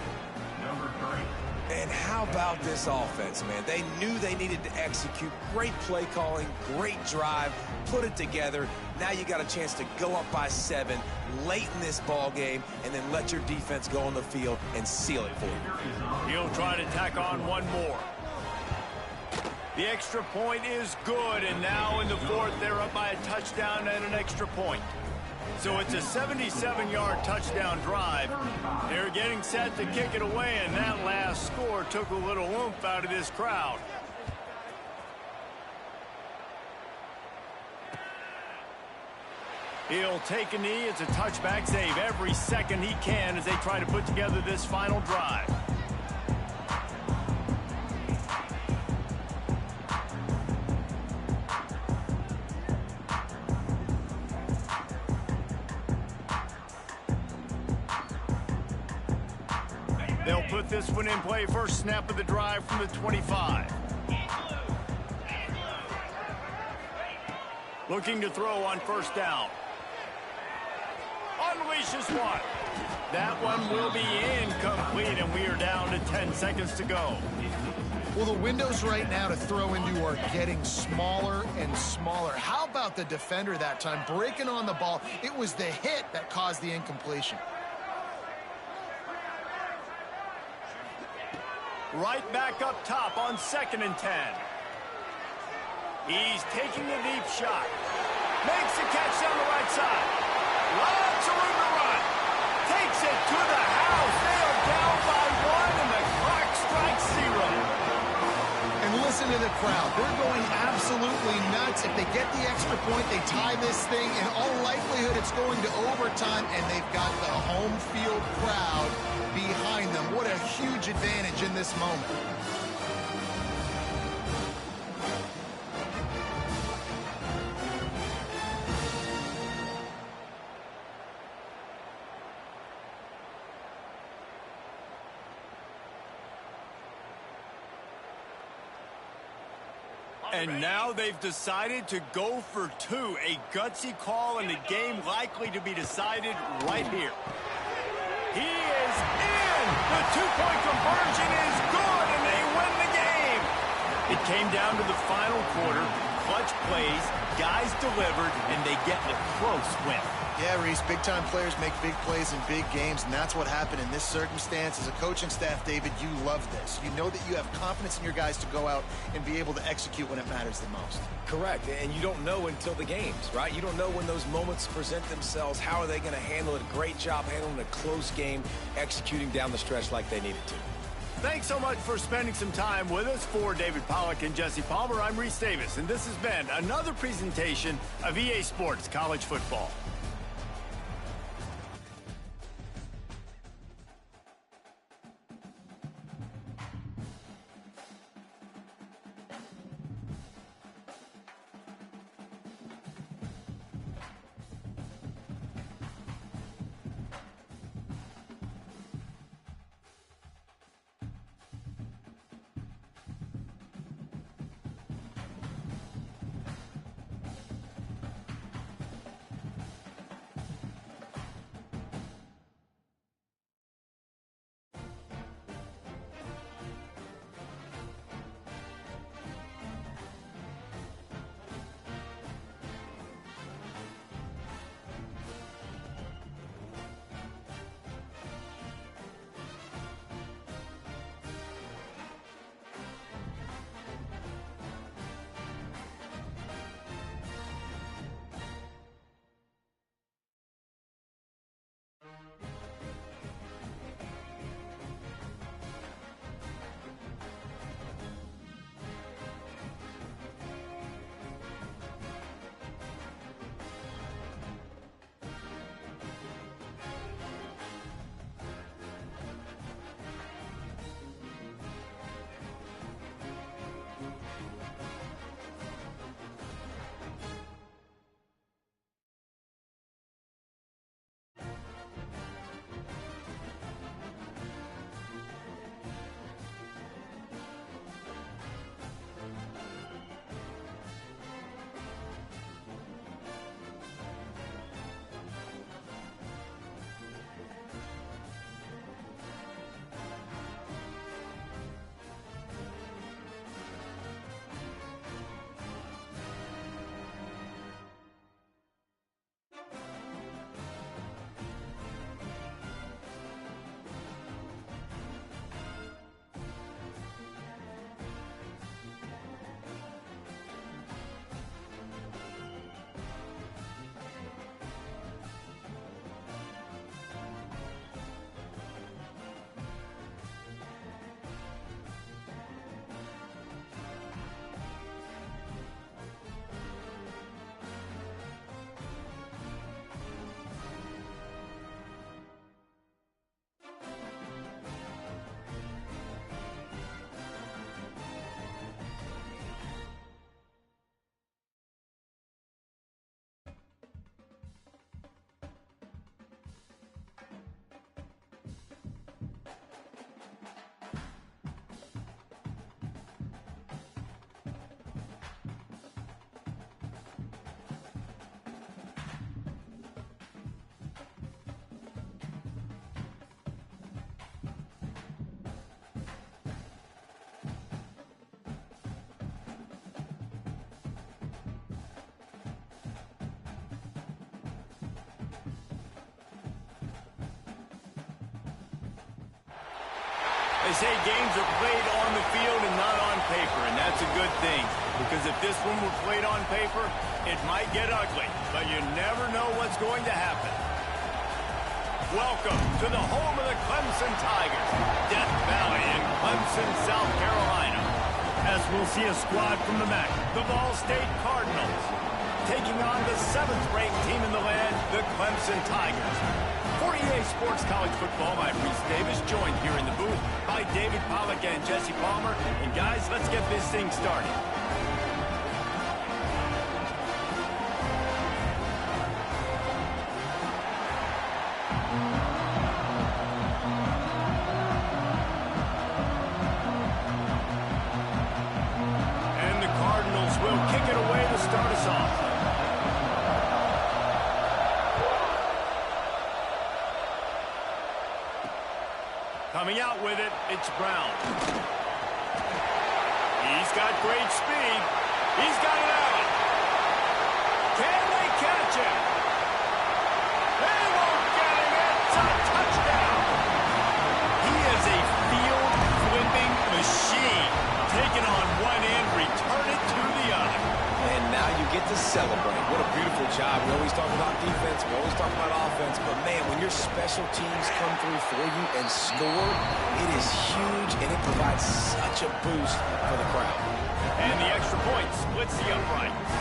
And how about this offense, man? They knew they needed to execute. Great play calling, great drive, put it together. Now you got a chance to go up by 7 late in this ball game and then let your defense go on the field and seal it for you. He'll try to tack on one more. The extra point is good, and now in the 4th, they're up by a touchdown and an extra point. So it's a 77-yard touchdown drive. They're getting set to kick it away, and that last score took a little oomph out of this crowd. He'll take a knee. It's a touchback save every second he can as they try to put together this final drive. They'll put this one in play first snap of the drive from the 25. Looking to throw on first down. Unleashes one. That one will be incomplete, and we are down to 10 seconds to go. Well, the windows right now to throw into are getting smaller and smaller. How about the defender that time breaking on the ball? It was the hit that caused the incompletion. Right back up top on 2nd and 10. He's taking a deep shot. Makes the catch down the right side. Lots of room to run. Takes it to the house. They are down by 1, and the clock strikes 0. And listen to the crowd. They're going absolutely nuts. If they get the extra point, they tie this thing. In all likelihood, it's going to overtime, and they've got the home field crowd behind them. What a huge advantage in this moment. And now they've decided to go for 2. A gutsy call, and the game likely to be decided right here. He is in! The 2-point conversion is good, and they win the game! It came down to the final quarter. Clutch plays, guys delivered, and they get a close win. Yeah, Reese, big-time players make big plays in big games, and that's what happened in this circumstance. As a coaching staff, David, you love this. You know that you have confidence in your guys to go out and be able to execute when it matters the most. Correct, and you don't know until the games, right? You don't know when those moments present themselves. How are they going to handle it? Great job handling a close game, executing down the stretch like they needed to. Thanks so much for spending some time with us. For David Pollack and Jesse Palmer, I'm Reese Davis, and this has been another presentation of EA Sports College Football. They say games are played on the field and not on paper, and that's a good thing. Because if this one were played on paper, it might get ugly. But you never know what's going to happen. Welcome to the home of the Clemson Tigers, Death Valley in Clemson, South Carolina. As we'll see a squad from the MAC, the Ball State Cardinals, taking on the 7th-ranked team in the land, the Clemson Tigers. For EA Sports College Football, I'm Reese Davis, joined here in the booth by David Pollack and Jesse Palmer. And guys, let's get this thing started. And the Cardinals will kick it away to start us off. Coming out with it, it's Brown. He's got great speed. He's got it out. Can they catch him? They won't get him. It's a touchdown. He is a field-flipping machine. Taking on one end, return it to the other. And now you get to celebrate. What a beautiful job. We always talk about defense. We always talk about offense. But, man, when your special teams come through for you and score, it is huge, and it provides such a boost for the crowd. And the extra point splits the uprights.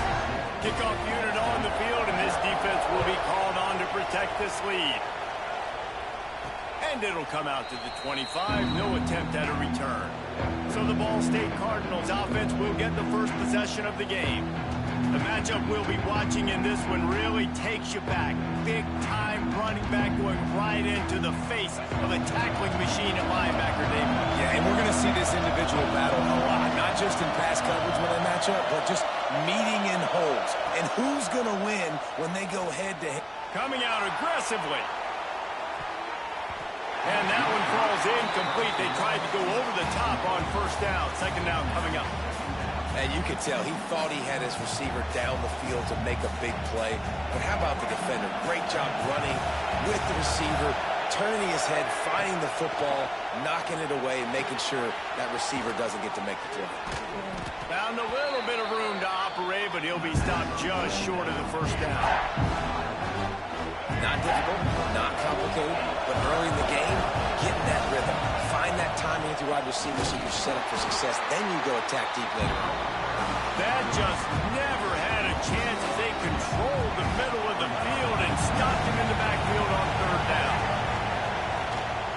Kickoff unit on the field, and this defense will be called on to protect this lead. And it'll come out to the 25. No attempt at a return. So the Ball State Cardinals offense will get the first possession of the game. The matchup we'll be watching in this one really takes you back. Big time running back going right into the face of a tackling machine at linebacker, David. Yeah, and we're going to see this individual battle a lot. Not just in pass coverage when they match up, but just meeting in holes. And who's going to win when they go head-to-head? Coming out aggressively. And that one falls incomplete. They tried to go over the top on first down. Second down coming up. And you could tell he thought he had his receiver down the field to make a big play. But how about the defender? Great job running with the receiver, turning his head, finding the football, knocking it away, and making sure that receiver doesn't get to make the play. Found a little bit of room to operate, but he'll be stopped just short of the first down. Not difficult, not complicated, but early in the game, getting that rhythm. Find that timing with your wide receiver so you're set up for success. Then you go attack deep later on. That just never had a chance as they controlled the middle of the field and stopped him in the backfield on third down.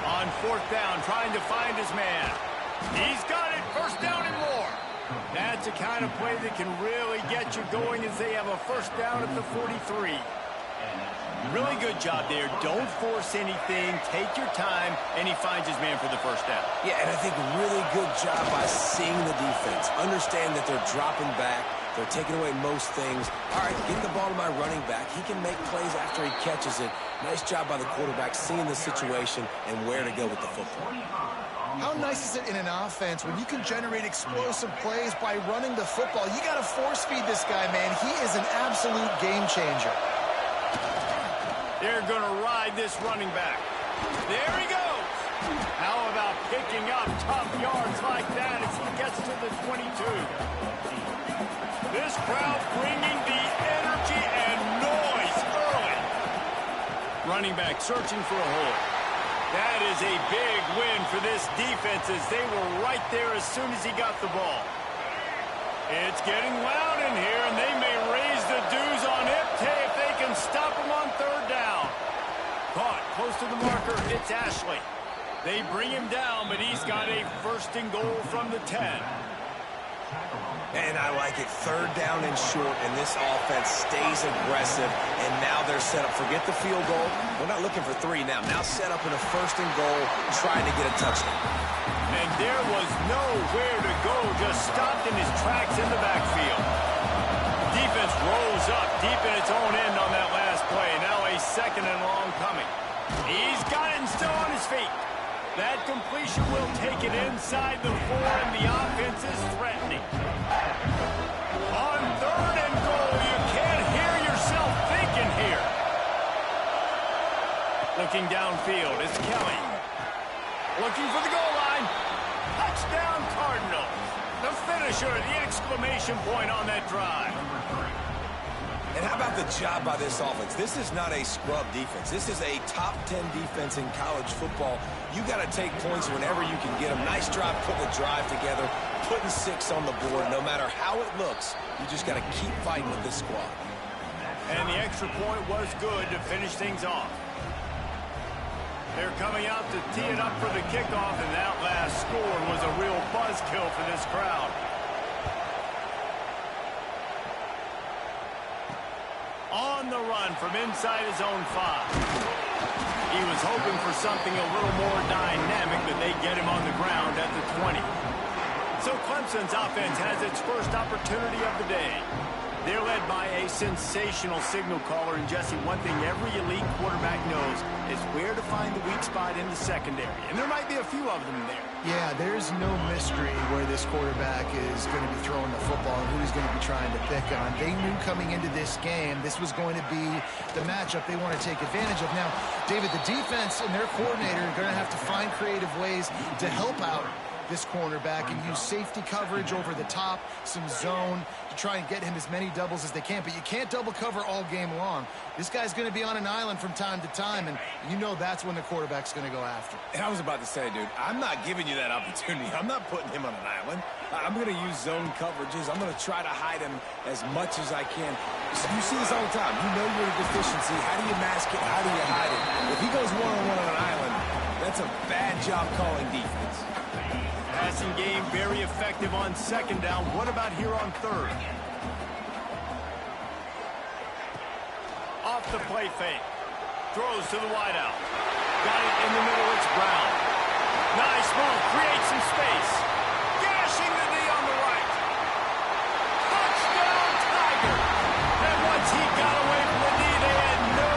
On fourth down, trying to find his man. He's got it, first down and more. That's the kind of play that can really get you going as they have a first down at the 43. Really good job there. Don't force anything. Take your time, and he finds his man for the first down. Yeah, and I think really good job by seeing the defense. Understand that they're dropping back. They're taking away most things. All right, get the ball to my running back. He can make plays after he catches it. Nice job by the quarterback seeing the situation and where to go with the football. How nice is it in an offense when you can generate explosive plays by running the football? You got to force feed this guy, man. He is an absolute game changer. They're going to ride this running back. There he goes. How about picking up tough yards like that as he gets to the 22? This crowd bringing the energy and noise early. Running back searching for a hole. That is a big win for this defense as they were right there as soon as he got the ball. It's getting loud in here, and they may raise the dues on Ipte if they can stop him on third down. Caught close to the marker. It's Ashley. They bring him down, but he's got a first and goal from the 10. And I like it. Third down and short, and this offense stays aggressive. And now they're set up. Forget the field goal. We're not looking for three now. Now set up in a first and goal, trying to get a touchdown. And there was nowhere to go, just stopped in his tracks in the backfield. Defense rolls up deep in its own end on that last play. Now a second and long coming. He's got it and still on his feet. That completion will take it inside the 4, and the offense is threatening. On third and goal, you can't hear yourself thinking here. Looking downfield, it's Kelly. Looking for the goal line. Touchdown, Cardinals. The finisher, the exclamation point on that drive. And how about the job by this offense? This is not a scrub defense. This is a top 10 defense in college football. You got to take points whenever you can get them. Nice job putting the drive together, putting 6 on the board. No matter how it looks, you just got to keep fighting with this squad. And the extra point was good to finish things off. They're coming out to tee it up for the kickoff, and that last score was a real buzzkill for this crowd. On the run from inside his own 5. He was hoping for something a little more dynamic, but they get him on the ground at the 20. So Clemson's offense has its first opportunity of the day. They're led by a sensational signal caller, and Jesse, one thing every elite quarterback knows is where to find the weak spot in the secondary. And there might be a few of them there. Yeah, there's no mystery where this quarterback is going to be throwing the football and who he's going to be trying to pick on. They knew coming into this game this was going to be the matchup they want to take advantage of. Now, David, the defense and their coordinator are going to have to find creative ways to help out this cornerback and use safety coverage over the top, some zone to try and get him as many doubles as they can. But you can't double cover all game long. This guy's going to be on an island from time to time, and you know that's when the quarterback's going to go after. And I was about to say, dude, I'm not giving you that opportunity. I'm not putting him on an island. I'm going to use zone coverages. I'm going to try to hide him as much as I can. You see this all the time. You know you're a deficiency. How do you mask it? How do you hide it? If he goes one-on-one on an island, that's a bad job calling defense. Passing game very effective on 2nd down. What about here on 3rd? Off the play fake. Throws to the wideout. Got it in the middle. It's Brown. Nice move. Creates some space. Gashing the knee on the right. Touchdown, Tiger. And once he got away from the knee, they had no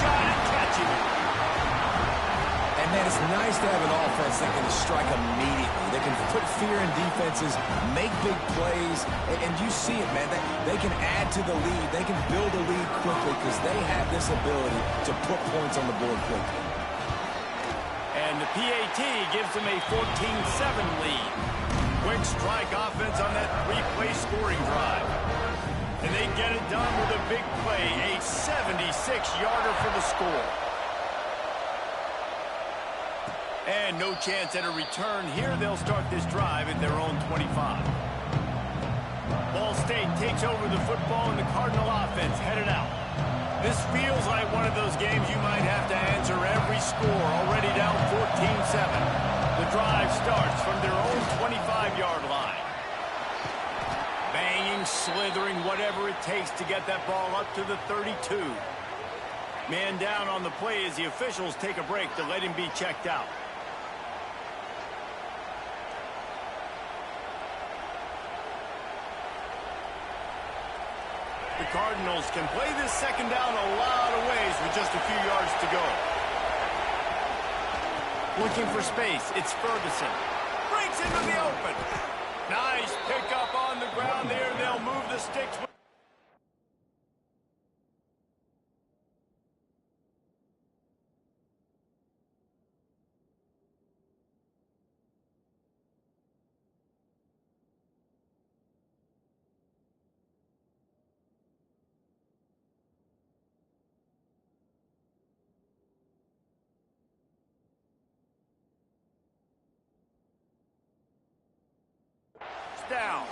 shot at catching him. And man, it's nice to have an offense that can strike immediately. They can put fear in defenses, make big plays, and you see it, man. They can add to the lead. They can build a lead quickly because they have this ability to put points on the board quickly. And the PAT gives them a 14-7 lead. Quick strike offense on that 3-play scoring drive. And they get it done with a big play, a 76-yarder for the score. And no chance at a return here. They'll start this drive at their own 25. Ball State takes over the football, and the Cardinal offense headed out. This feels like one of those games you might have to answer every score, already down 14-7. The drive starts from their own 25-yard line. Banging, slithering, whatever it takes to get that ball up to the 32. Man down on the play as the officials take a break to let him be checked out. The Cardinals can play this 2nd down a lot of ways with just a few yards to go. Looking for space, it's Ferguson. Breaks into the open. Nice pickup on the ground there. They'll move the sticks. Down.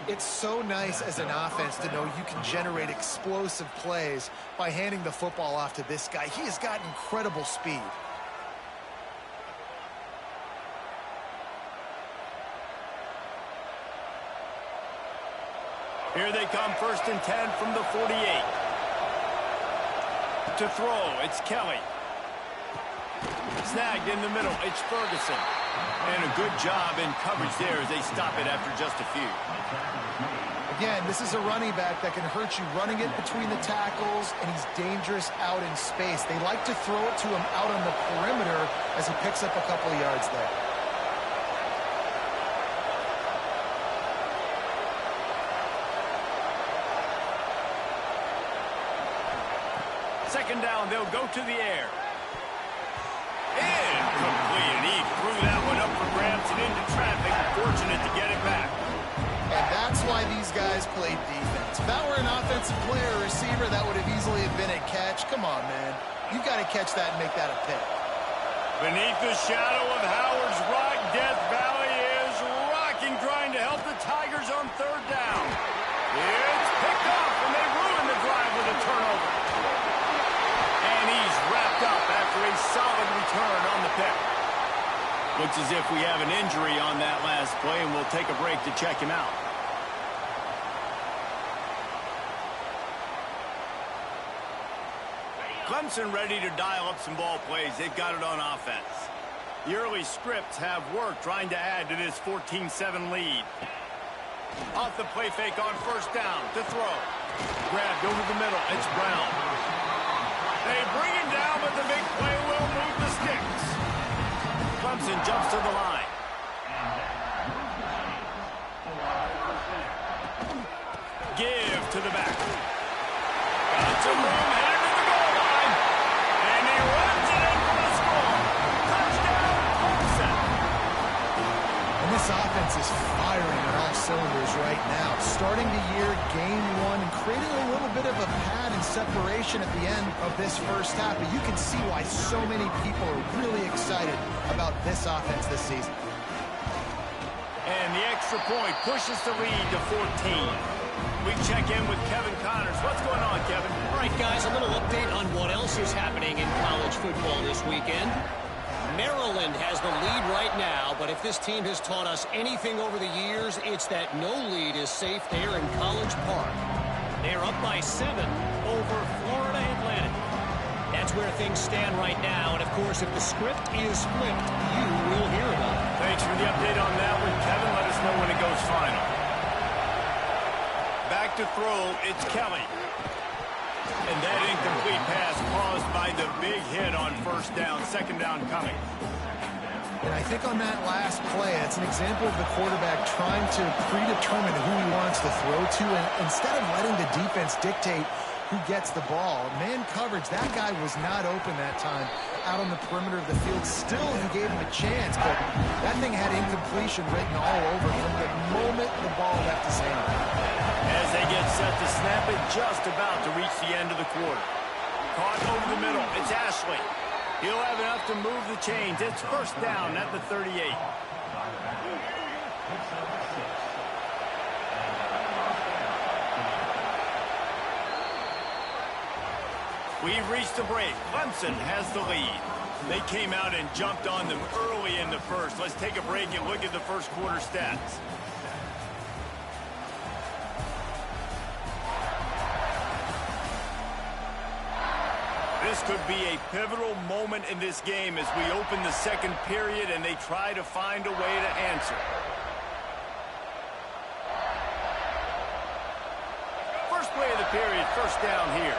It's so nice as an offense to know you can generate explosive plays by handing the football off to this guy. He has got incredible speed. Here they come, 1st and 10 from the 48. To throw, it's Kelly. Snagged in the middle, it's Ferguson. And a good job in coverage there as they stop it after just a few. Again, this is a running back that can hurt you running it between the tackles, and he's dangerous out in space. They like to throw it to him out on the perimeter as he picks up a couple of yards there. Second down, they'll go to the air. Incomplete, and he played defense. If that were an offensive player or receiver, that would have easily been a catch. Come on, man. You've got to catch that and make that a pick. Beneath the shadow of Howard's Rock, Death Valley is rocking, trying to help the Tigers on third down. It's picked off, and they ruin the drive with a turnover. And he's wrapped up after a solid return on the pick. Looks as if we have an injury on that last play, and we'll take a break to check him out. Clemson ready to dial up some ball plays. They've got it on offense. The early scripts have worked, trying to add to this 14-7 lead. Off the play fake on first down to throw. Grabbed over the middle. It's Brown. They bring him down, but the big play will move the sticks. Clemson jumps to the line. Give to the back. Got some room, headed to the goal line. And he runs it in for the score. Touchdown, Clemson. And this offense is firing on all cylinders right now. Starting the year, game one, and creating a little bit of a pad and separation at the end of this first half. But you can see why so many people are really excited about this offense this season. And the extra point pushes the lead to 14. We check in with Kevin Connors. What's going on, Kevin? All right, guys, a little update on what else is happening in college football this weekend. Maryland has the lead right now, but if this team has taught us anything over the years, it's that no lead is safe there in College Park. They're up by 7 over Florida Atlantic. That's where things stand right now, and of course, if the script is flipped, you will hear about it. Thanks for the update on that one, Kevin. Let us know when it goes final. Back to throw, it's Kelly. And that incomplete pass caused by the big hit on first down, second down coming. And I think on that last play, it's an example of the quarterback trying to predetermine who he wants to throw to, and instead of letting the defense dictate who gets the ball. Man coverage, that guy was not open that time out on the perimeter of the field. Still, he gave him a chance, but that thing had incompletion written all over from the moment the ball left his hand. As they get set to snap it, just about to reach the end of the quarter. Caught over the middle, it's Ashley. He'll have enough to move the chains. It's first down at the 38. We've reached the break. Clemson has the lead. They came out and jumped on them early in the first. Let's take a break and look at the first quarter stats. This could be a pivotal moment in this game as we open the second period and they try to find a way to answer. First play of the period, first down here.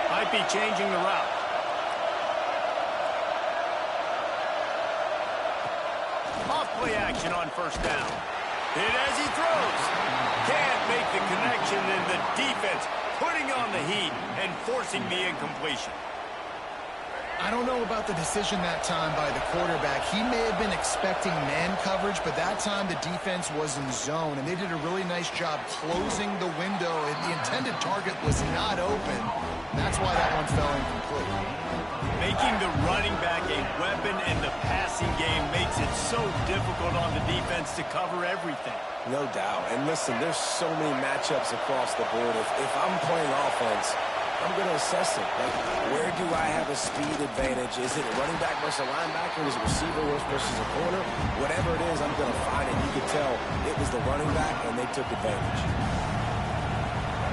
Might be changing the route. Off play action on first down. Hit as he throws. Can't make the connection, and the defense putting on the heat and forcing the incompletion. I don't know about the decision that time by the quarterback. He may have been expecting man coverage, but that time the defense was in zone, and they did a really nice job closing the window, and the intended target was not open. That's why that one fell incomplete. Making the running back a weapon in the passing game makes it so difficult on the defense to cover everything. No doubt. And listen, there's so many matchups across the board. If I'm playing offense, I'm going to assess it. Like, where do I have a speed advantage? Is it a running back versus a linebacker? Is it receiver versus a corner? Whatever it is, I'm going to find it. You could tell it was the running back, and they took advantage.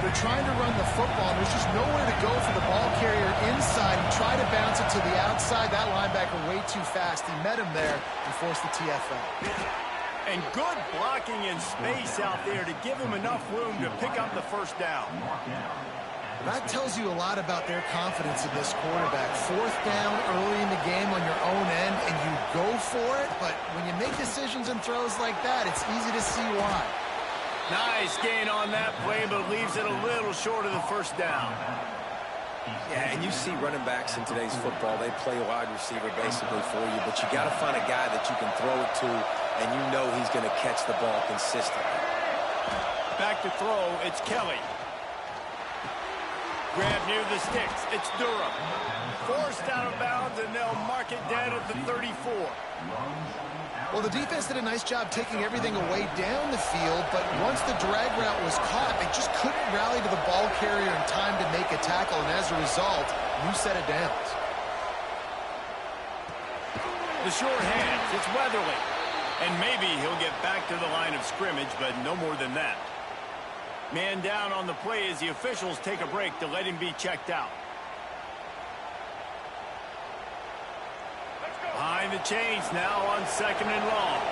They're trying to run the football. There's just nowhere to go for the ball carrier inside. He tried to bounce it to the outside. That linebacker way too fast. He met him there and forced the TFL. And good blocking in space out there to give him enough room to pick up the first down. That tells you a lot about their confidence in this quarterback. Fourth down early in the game on your own end, and you go for it. But when you make decisions and throws like that, it's easy to see why. Nice gain on that play, but leaves it a little short of the first down. Yeah, and you see running backs in today's football, they play wide receiver basically for you, but you got to find a guy that you can throw it to, and you know he's going to catch the ball consistently. Back to throw, it's Kelly. Grab near the sticks, it's Durham. Forced out of bounds, and they'll mark it dead at the 34. Well, the defense did a nice job taking everything away down the field, but once the drag route was caught, they just couldn't rally to the ball carrier in time to make a tackle, and as a result, new set of downs. The short hands, it's Weatherly. And maybe he'll get back to the line of scrimmage, but no more than that. Man down on the play as the officials take a break to let him be checked out. Behind the chains now on 2nd and long.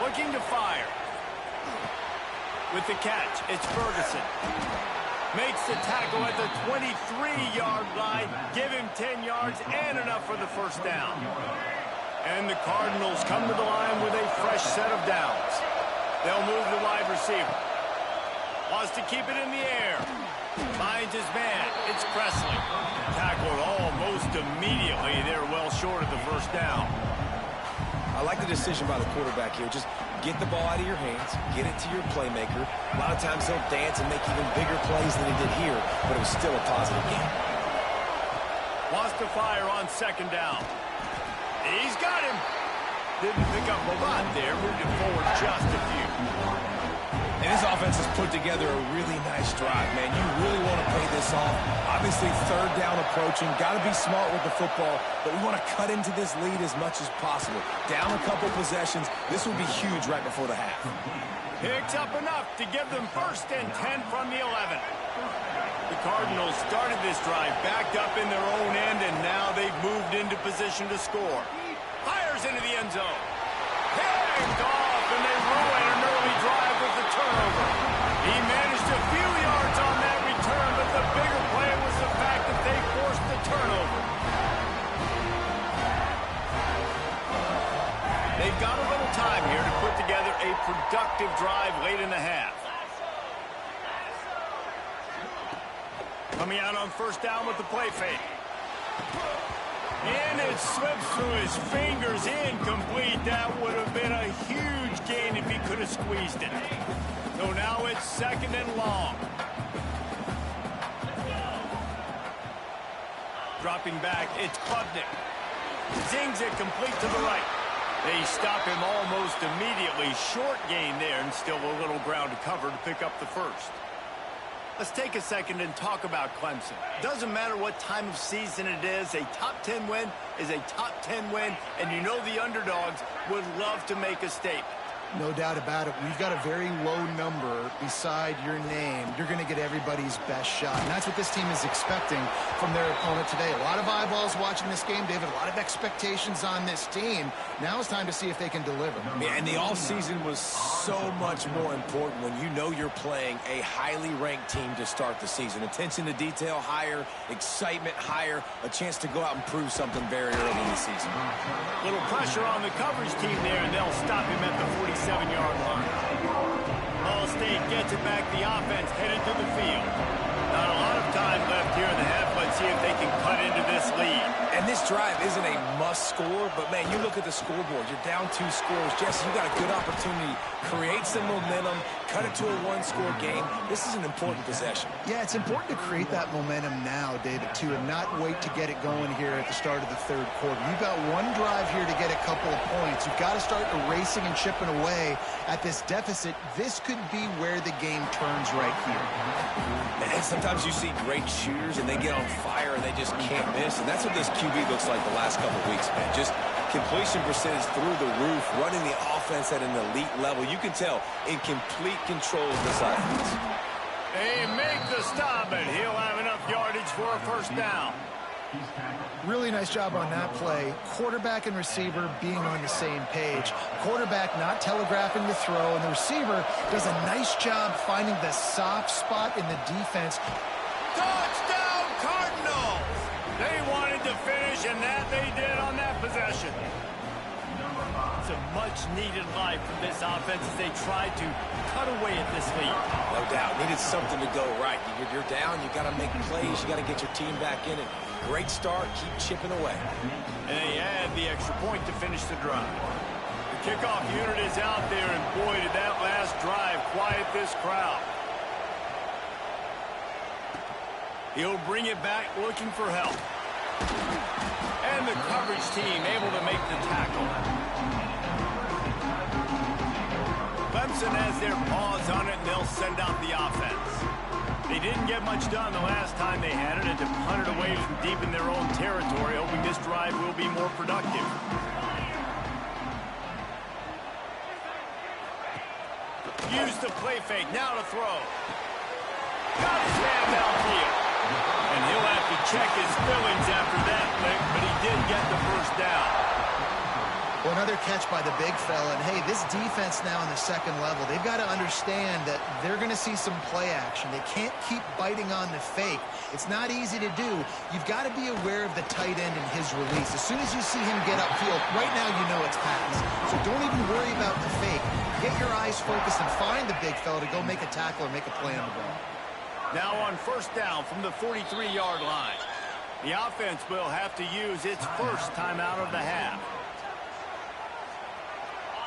Looking to fire. With the catch, it's Ferguson. Makes the tackle at the 23-yard line. Give him 10 yards and enough for the first down. And the Cardinals come to the line with a fresh set of downs. They'll move the wide receiver. Wants to keep it in the air. Finds his man. It's Presley. Tackled almost immediately. They're well short of the first down. I like the decision by the quarterback here. Just get the ball out of your hands, get it to your playmaker. A lot of times he'll dance and make even bigger plays than he did here, but it was still a positive game. Wants to fire on 2nd down. He's got him. Didn't pick up a lot there. Moved it forward just a few. And this offense has put together a really nice drive, man. You really want to pay this off. Obviously, 3rd down approaching. Got to be smart with the football, but we want to cut into this lead as much as possible. Down a couple possessions. This would be huge right before the half. Picks up enough to give them 1st and 10 from the 11. The Cardinals started this drive backed up in their own end, and now they've moved into position to score. Fires into the end zone. Picked off, and they ruin an early drive with the turnover. He managed a few yards on that return, but the bigger play was the fact that they forced the turnover. They've got a little time here to put together a productive drive late in the half. Coming out on 1st down with the play fake. And it slips through his fingers, incomplete. That would have been a huge gain if he could have squeezed it. So now it's 2nd and long. Dropping back, it's Klubnik. Zings it complete to the right. They stop him almost immediately. Short gain there, and still a little ground to cover to pick up the 1st. Let's take a second and talk about Clemson. Doesn't matter what time of season it is, a top 10 win is a top 10 win, and you know the underdogs would love to make a statement. No doubt about it. We've got a very low number beside your name. You're going to get everybody's best shot. And that's what this team is expecting from their opponent today. A lot of eyeballs watching this game, David. A lot of expectations on this team. Now it's time to see if they can deliver. Yeah, and the offseason was so much more important when you know you're playing a highly ranked team to start the season. Attention to detail higher, excitement higher, a chance to go out and prove something very early in the season. Little pressure on the coverage team there, and they'll stop him at the 47-yard line. Ball State gets it back. The offense headed to the field. Not a lot of time left here in the half. Let's see if they can cut into this lead. And this drive isn't a must score, but man, you look at the scoreboard. You're down 2 scores. Jesse, you got a good opportunity. Create some momentum. Cut it to a 1-score game. This is an important possession. Yeah, it's important to create that momentum now, David, too, and not wait to get it going here at the start of the 3rd quarter. You've got one drive here to get a couple of points. You've got to start erasing and chipping away at this deficit. This could be where the game turns right here. And sometimes you see great shooters, and they get on fire, and they just can't miss. And that's what this QB looks like the last couple of weeks, man. Just completion percentage through the roof, running the offense at an elite level. You can tell in complete control of this offense. They make the stop, and he'll have enough yardage for a 1st down. Really nice job on that play. Quarterback and receiver being on the same page. Quarterback not telegraphing the throw, and the receiver does a nice job finding the soft spot in the defense. Touchdown, Cardinals! They wanted to finish, and that they did on that possession. It's a much-needed life from this offense as they tried to cut away at this lead. No doubt. Needed something to go right. You're down. You got to make plays. You got to get your team back in it. Great start. Keep chipping away. And they add the extra point to finish the drive. The kickoff unit is out there, and boy, did that last drive quiet this crowd. He'll bring it back looking for help. And the coverage team able to make the tackle. Clemson has their paws on it, and they'll send out the offense. They didn't get much done the last time they had it, and to punt it away from deep in their own territory, hoping this drive will be more productive. Use the play fake, now to throw. Got his man downfield. And he'll have to check his feelings after that lick, but he did get the first down. Well, another catch by the big fella. And, hey, this defense now in the second level, they've got to understand that they're going to see some play action. They can't keep biting on the fake. It's not easy to do. You've got to be aware of the tight end and his release. As soon as you see him get upfield, right now you know it's pass. So don't even worry about the fake. Get your eyes focused and find the big fella to go make a tackle or make a play on the ball. Now on first down from the 43-yard line. The offense will have to use its first timeout of the half.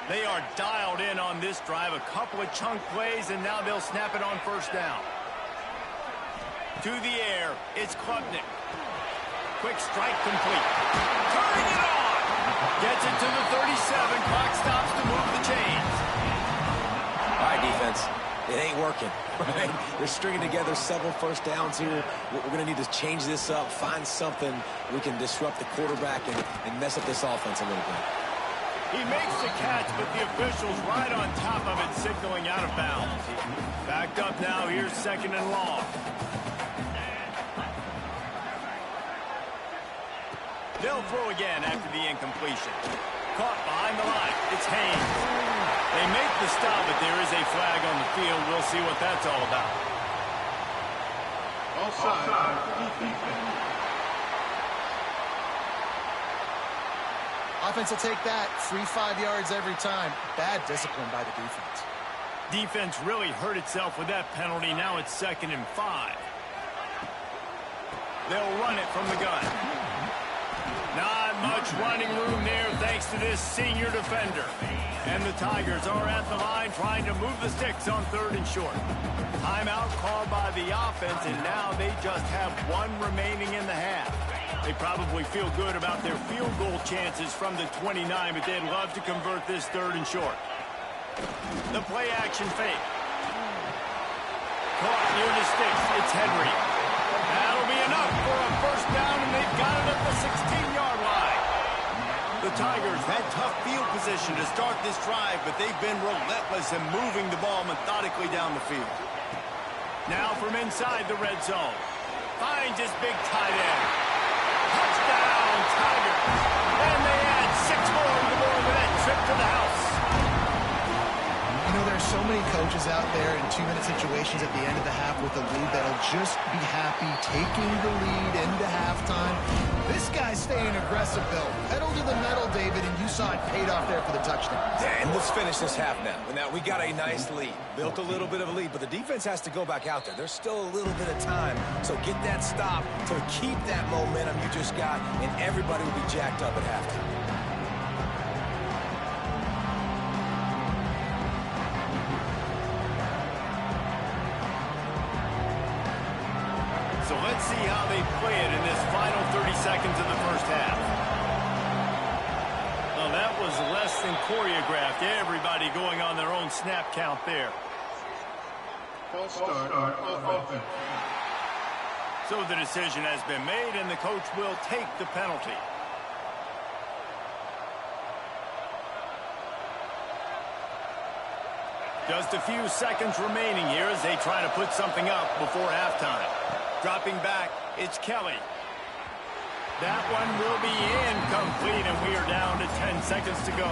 They are dialed in on this drive. A couple of chunk plays, and now they'll snap it on first down. To the air, it's Klubnik. Quick strike complete. Turning it on! Gets it to the 37. Clock stops to move the chains. All right, defense. It ain't working, right? They're stringing together several first downs here. We're going to need to change this up, find something we can disrupt the quarterback and mess up this offense a little bit. He makes the catch, but the official's right on top of it, signaling out of bounds. Backed up now, here's second and long. They'll throw again after the incompletion. Caught behind the line. It's Haynes. They make the stop, but there is a flag on the field. We'll see what that's all about. Offside. Offense will take that. Free 5 yards every time. Bad discipline by the defense. Defense really hurt itself with that penalty. Now it's 2nd and 5. They'll run it from the gun. Not much running room there thanks to this senior defender. And the Tigers are at the line trying to move the sticks on 3rd and short. Timeout called by the offense, and now they just have one remaining in the half. They probably feel good about their field goal chances from the 29, but they'd love to convert this 3rd and short. The play action fake. Caught near the sticks. It's Henry. That'll be enough for a first down, and they've got it at the 16-yard line. The Tigers had tough field position to start this drive, but they've been relentless in moving the ball methodically down the field. Now from inside the red zone. Finds his big tight end. Touchdown, Tigers. And they add 6 more to the board with that trip to the house. You know, there's so many coaches out there in 2-minute situations at the end of the half with a lead that'll just be happy taking the lead into halftime. This guy's staying aggressive, though. Pedal to the metal, David, and you saw it paid off there for the touchdown. Yeah, and let's finish this half now. Now, we got a nice lead. Built a little bit of a lead, but the defense has to go back out there. There's still a little bit of time. So get that stop to keep that momentum you just got, and everybody will be jacked up at halftime. So let's see how they play it in this final 30 seconds of the first half. Well, that was less than choreographed. Everybody going on their own snap count there. False start on offense. So the decision has been made, and the coach will take the penalty. Just a few seconds remaining here as they try to put something up before halftime. Dropping back, it's Kelly. That one will be incomplete, and we are down to 10 seconds to go.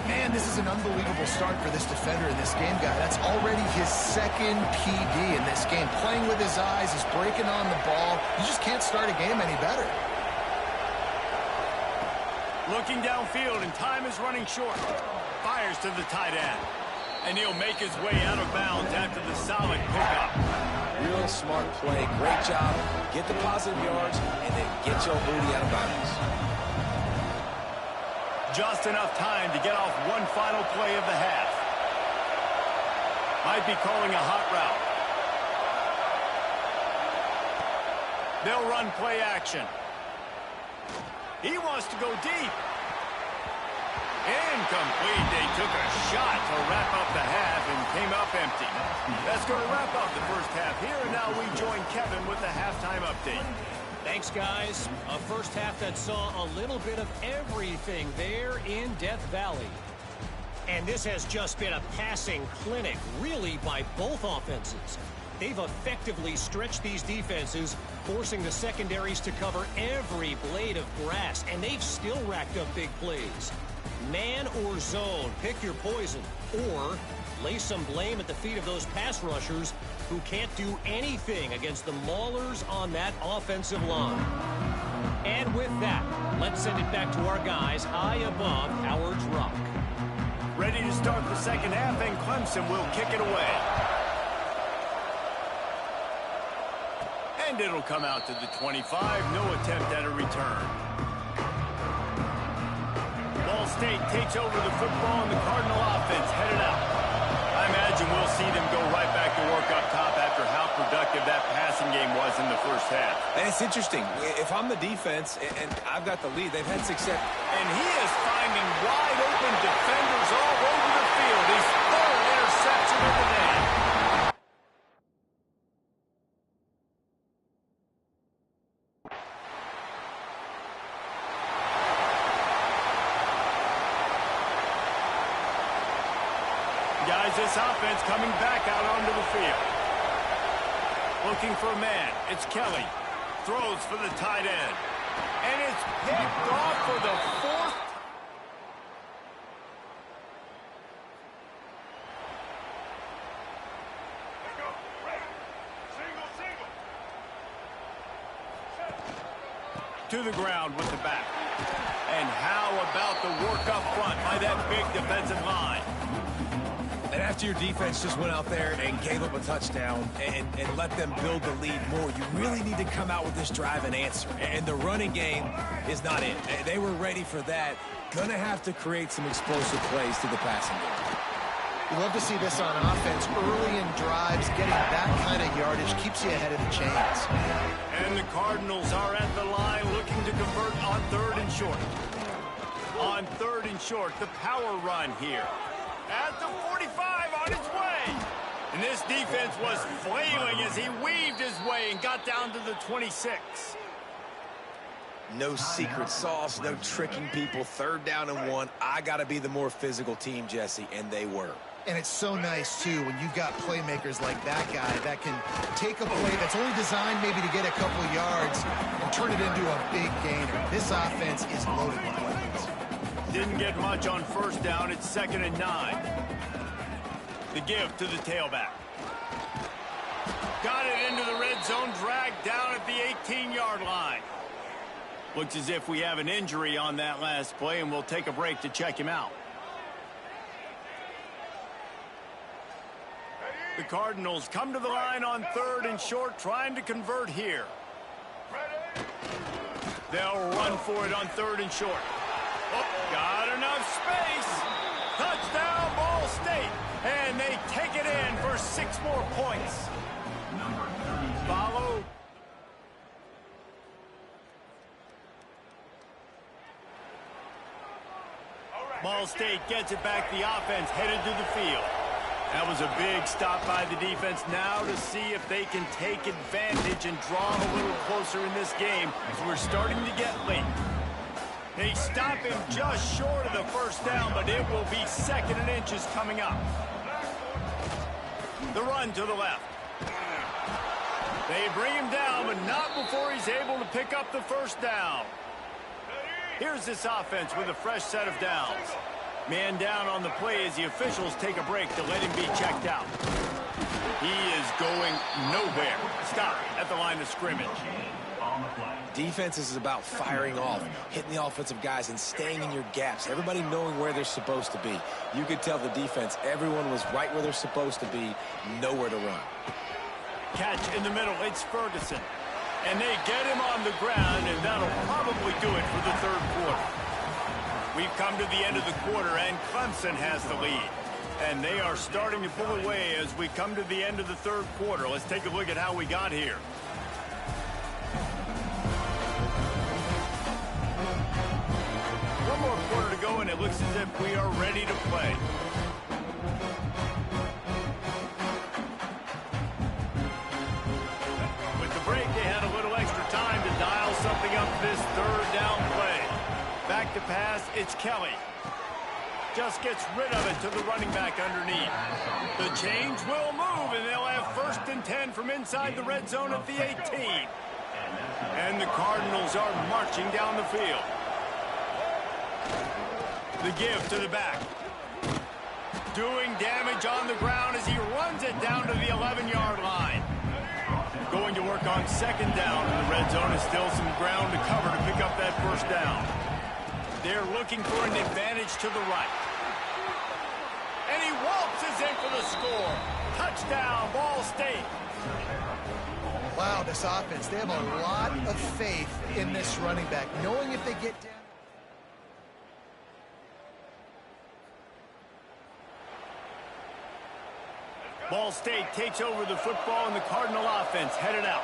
Man, this is an unbelievable start for this defender in this game, guy. That's already his 2nd PD in this game. Playing with his eyes, he's breaking on the ball. You just can't start a game any better. Looking downfield, and time is running short. Fires to the tight end. And he'll make his way out of bounds after the solid pickup. Real smart play. Great job. Get the positive yards, and then get your booty out of bounds. Just enough time to get off one final play of the half. Might be calling a hot route. They'll run play action. He wants to go deep. Incomplete. They took a shot to wrap up the half and came up empty. That's going to wrap up the first half here, and now we join Kevin with the halftime update. Thanks, guys. A first half that saw a little bit of everything there in Death Valley. And this has just been a passing clinic, really, by both offenses. They've effectively stretched these defenses, forcing the secondaries to cover every blade of grass, and they've still racked up big plays. Man or zone, pick your poison, or lay some blame at the feet of those pass rushers who can't do anything against the maulers on that offensive line. And with that, let's send it back to our guys high above Howard's Rock. Ready to start the second half, and Clemson will kick it away. And it'll come out to the 25. No attempt at a return. Ball State takes over the football, and the Cardinal offense headed out. I imagine we'll see them go right back to work up top after how productive that passing game was in the first half. And it's interesting. If I'm the defense and I've got the lead, they've had success. And he is finding wide open defenders all over the field. His third interception of the day. Guys, this offense coming back out onto the field. Looking for a man. It's Kelly. Throws for the tight end. And it's picked off for the fourth. To the ground with the back. And how about the work up front by that big defensive line? And after your defense just went out there and gave up a touchdown and let them build the lead more, you really need to come out with this drive and answer. And the running game is not it. They were ready for that. Gonna have to create some explosive plays to the passing game. You love to see this on offense. Early in drives, getting that kind of yardage keeps you ahead of the chains. And the Cardinals are at the line looking to convert on third and short. On third and short, the power run here. At the 45 on its way. And this defense was flailing as he weaved his way and got down to the 26. No secret sauce, no tricking people. Third down and 1. I got to be the more physical team, Jesse, and they were. And it's so nice, too, when you've got playmakers like that guy that can take a play that's only designed maybe to get a couple yards and turn it into a big gainer. This offense is loaded with weapons. Didn't get much on first down. It's 2nd and 9. The give to the tailback. Got it into the red zone, dragged down at the 18-yard line. Looks as if we have an injury on that last play, and we'll take a break to check him out. The Cardinals come to the line on third and short, trying to convert here. They'll run for it on third and short. Oh, got enough space. Touchdown, Ball State. And they take it in for 6 more points. Follow. Ball State gets it back. The offense headed to the field. That was a big stop by the defense. Now to see if they can take advantage and draw a little closer in this game as we're starting to get late. They stop him just short of the first down, but it will be 2nd and inches coming up. The run to the left. They bring him down, but not before he's able to pick up the first down. Here's this offense with a fresh set of downs. Man down on the play as the officials take a break to let him be checked out. He is going nowhere. Stop at the line of scrimmage. on the play. Defense is about firing off, hitting the offensive guys, and staying in your gaps. Everybody knowing where they're supposed to be. You could tell the defense, everyone was right where they're supposed to be, nowhere to run. Catch in the middle. It's Ferguson. And they get him on the ground, and that'll probably do it for the third quarter. We've come to the end of the quarter, and Clemson has the lead. And they are starting to pull away as we come to the end of the third quarter. Let's take a look at how we got here. One more quarter to go, and it looks as if we are ready to play. With the break, they had a little extra time to dial something up this third down play. Back to pass, it's Kelly. Just gets rid of it to the running back underneath. The change will move, and they'll have 1st and 10 from inside the red zone at the 18. And the Cardinals are marching down the field. The give to the back. Doing damage on the ground as he runs it down to the 11-yard line. Going to work on 2nd down in the red zone. Is still some ground to cover to pick up that 1st down. They're looking for an advantage to the right. And he waltzes in for the score. Touchdown, Ball State. Wow, this offense, they have a lot of faith in this running back, knowing if they get down. Ball State takes over the football, and the Cardinal offense headed out.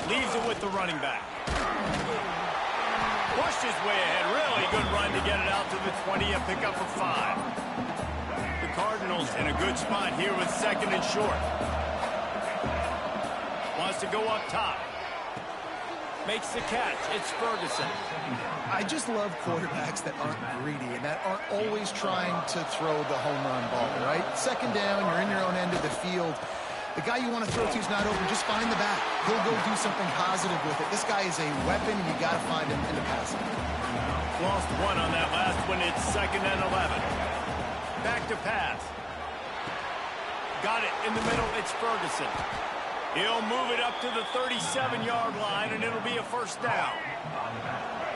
Leaves it with the running back. Pushed his way ahead. Really good run to get it out to the 20 and pick up for 5. The Cardinals in a good spot here with 2nd and short. Wants to go up top. Makes the catch. It's Ferguson. I just love quarterbacks that aren't greedy and that aren't always trying to throw the home run ball, right? 2nd down, you're in your own end of the field. The guy you want to throw to is not open. Just find the back. He'll go do something positive with it. This guy is a weapon, and you got to find him in the passing. Lost 1 on that last one. It's 2nd and 11. Back to pass. Got it in the middle. It's Ferguson. He'll move it up to the 37-yard line, and it'll be a 1st down.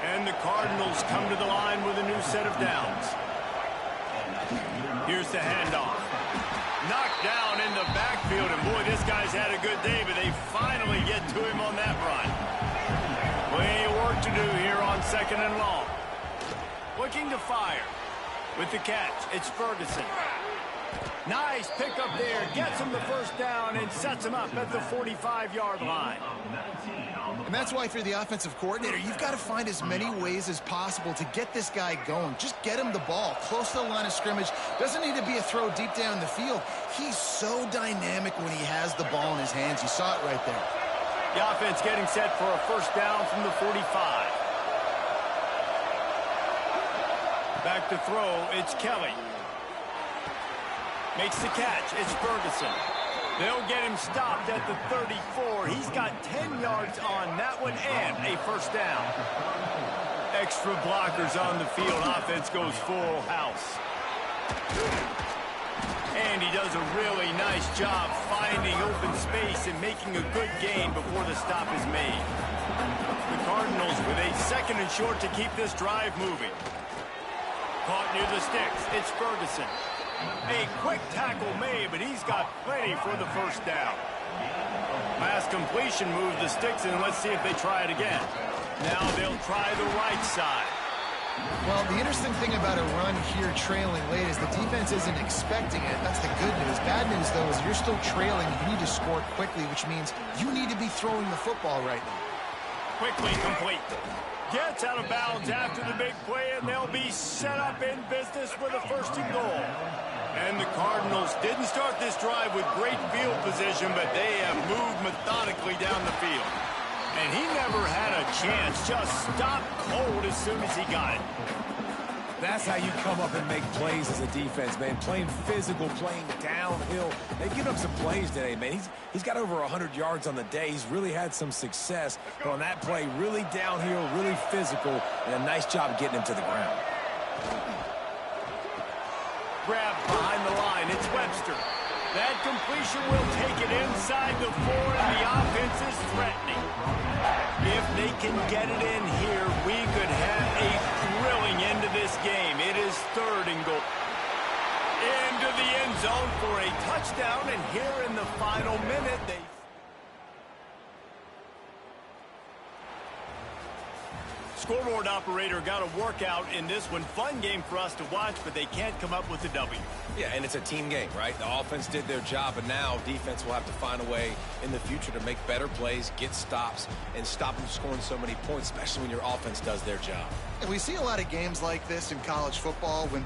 And the Cardinals come to the line with a new set of downs. Here's the handoff. Knocked down in the backfield, and boy, this guy's had a good day, but they finally get to him on that run. Plenty of work to do here on 2nd and long. Looking to fire. With the catch, it's Ferguson. Nice pickup there. Gets him the 1st down and sets him up at the 45-yard line. And that's why if you're the offensive coordinator, you've got to find as many ways as possible to get this guy going. Just get him the ball close to the line of scrimmage. Doesn't need to be a throw deep down the field. He's so dynamic when he has the ball in his hands. You saw it right there. The offense getting set for a 1st down from the 45. Back to throw, it's Kelly. Makes the catch, it's Ferguson. They'll get him stopped at the 34. He's got 10 yards on that one and a 1st down. Extra blockers on the field. Offense goes full house. And he does a really nice job finding open space and making a good gain before the stop is made. The Cardinals with a 2nd and short to keep this drive moving. Caught near the sticks. It's Ferguson. A quick tackle made, but he's got plenty for the 1st down. Last completion moved the sticks, and let's see if they try it again. Now they'll try the right side. Well, the interesting thing about a run here trailing late is the defense isn't expecting it. That's the good news. Bad news, though, is you're still trailing. You need to score quickly, which means you need to be throwing the football right now. Quickly complete. Gets out of bounds after the big play, and they'll be set up in business with a 1st and goal. And the Cardinals didn't start this drive with great field position, but they have moved methodically down the field. And he never had a chance, just stopped cold as soon as he got it. That's how you come up and make plays as a defense, man. Playing physical, playing downhill. They've given up some plays today, man. He's got over 100 yards on the day. He's really had some success. But on that play, really downhill, really physical, and a nice job getting him to the ground. Grabbed behind the line. It's Webster. That completion will take it inside the 4, and the offense is threatening. If they can get it in here, we could have a thrilling end to this game. It is 3rd and goal. Into the end zone for a touchdown, and here in the final minute, they... Scoreboard operator got a workout in this one. Fun game for us to watch, but they can't come up with a W. Yeah, and it's a team game, right? The offense did their job, and now defense will have to find a way in the future to make better plays, get stops, and stop them scoring so many points, especially when your offense does their job. And we see a lot of games like this in college football when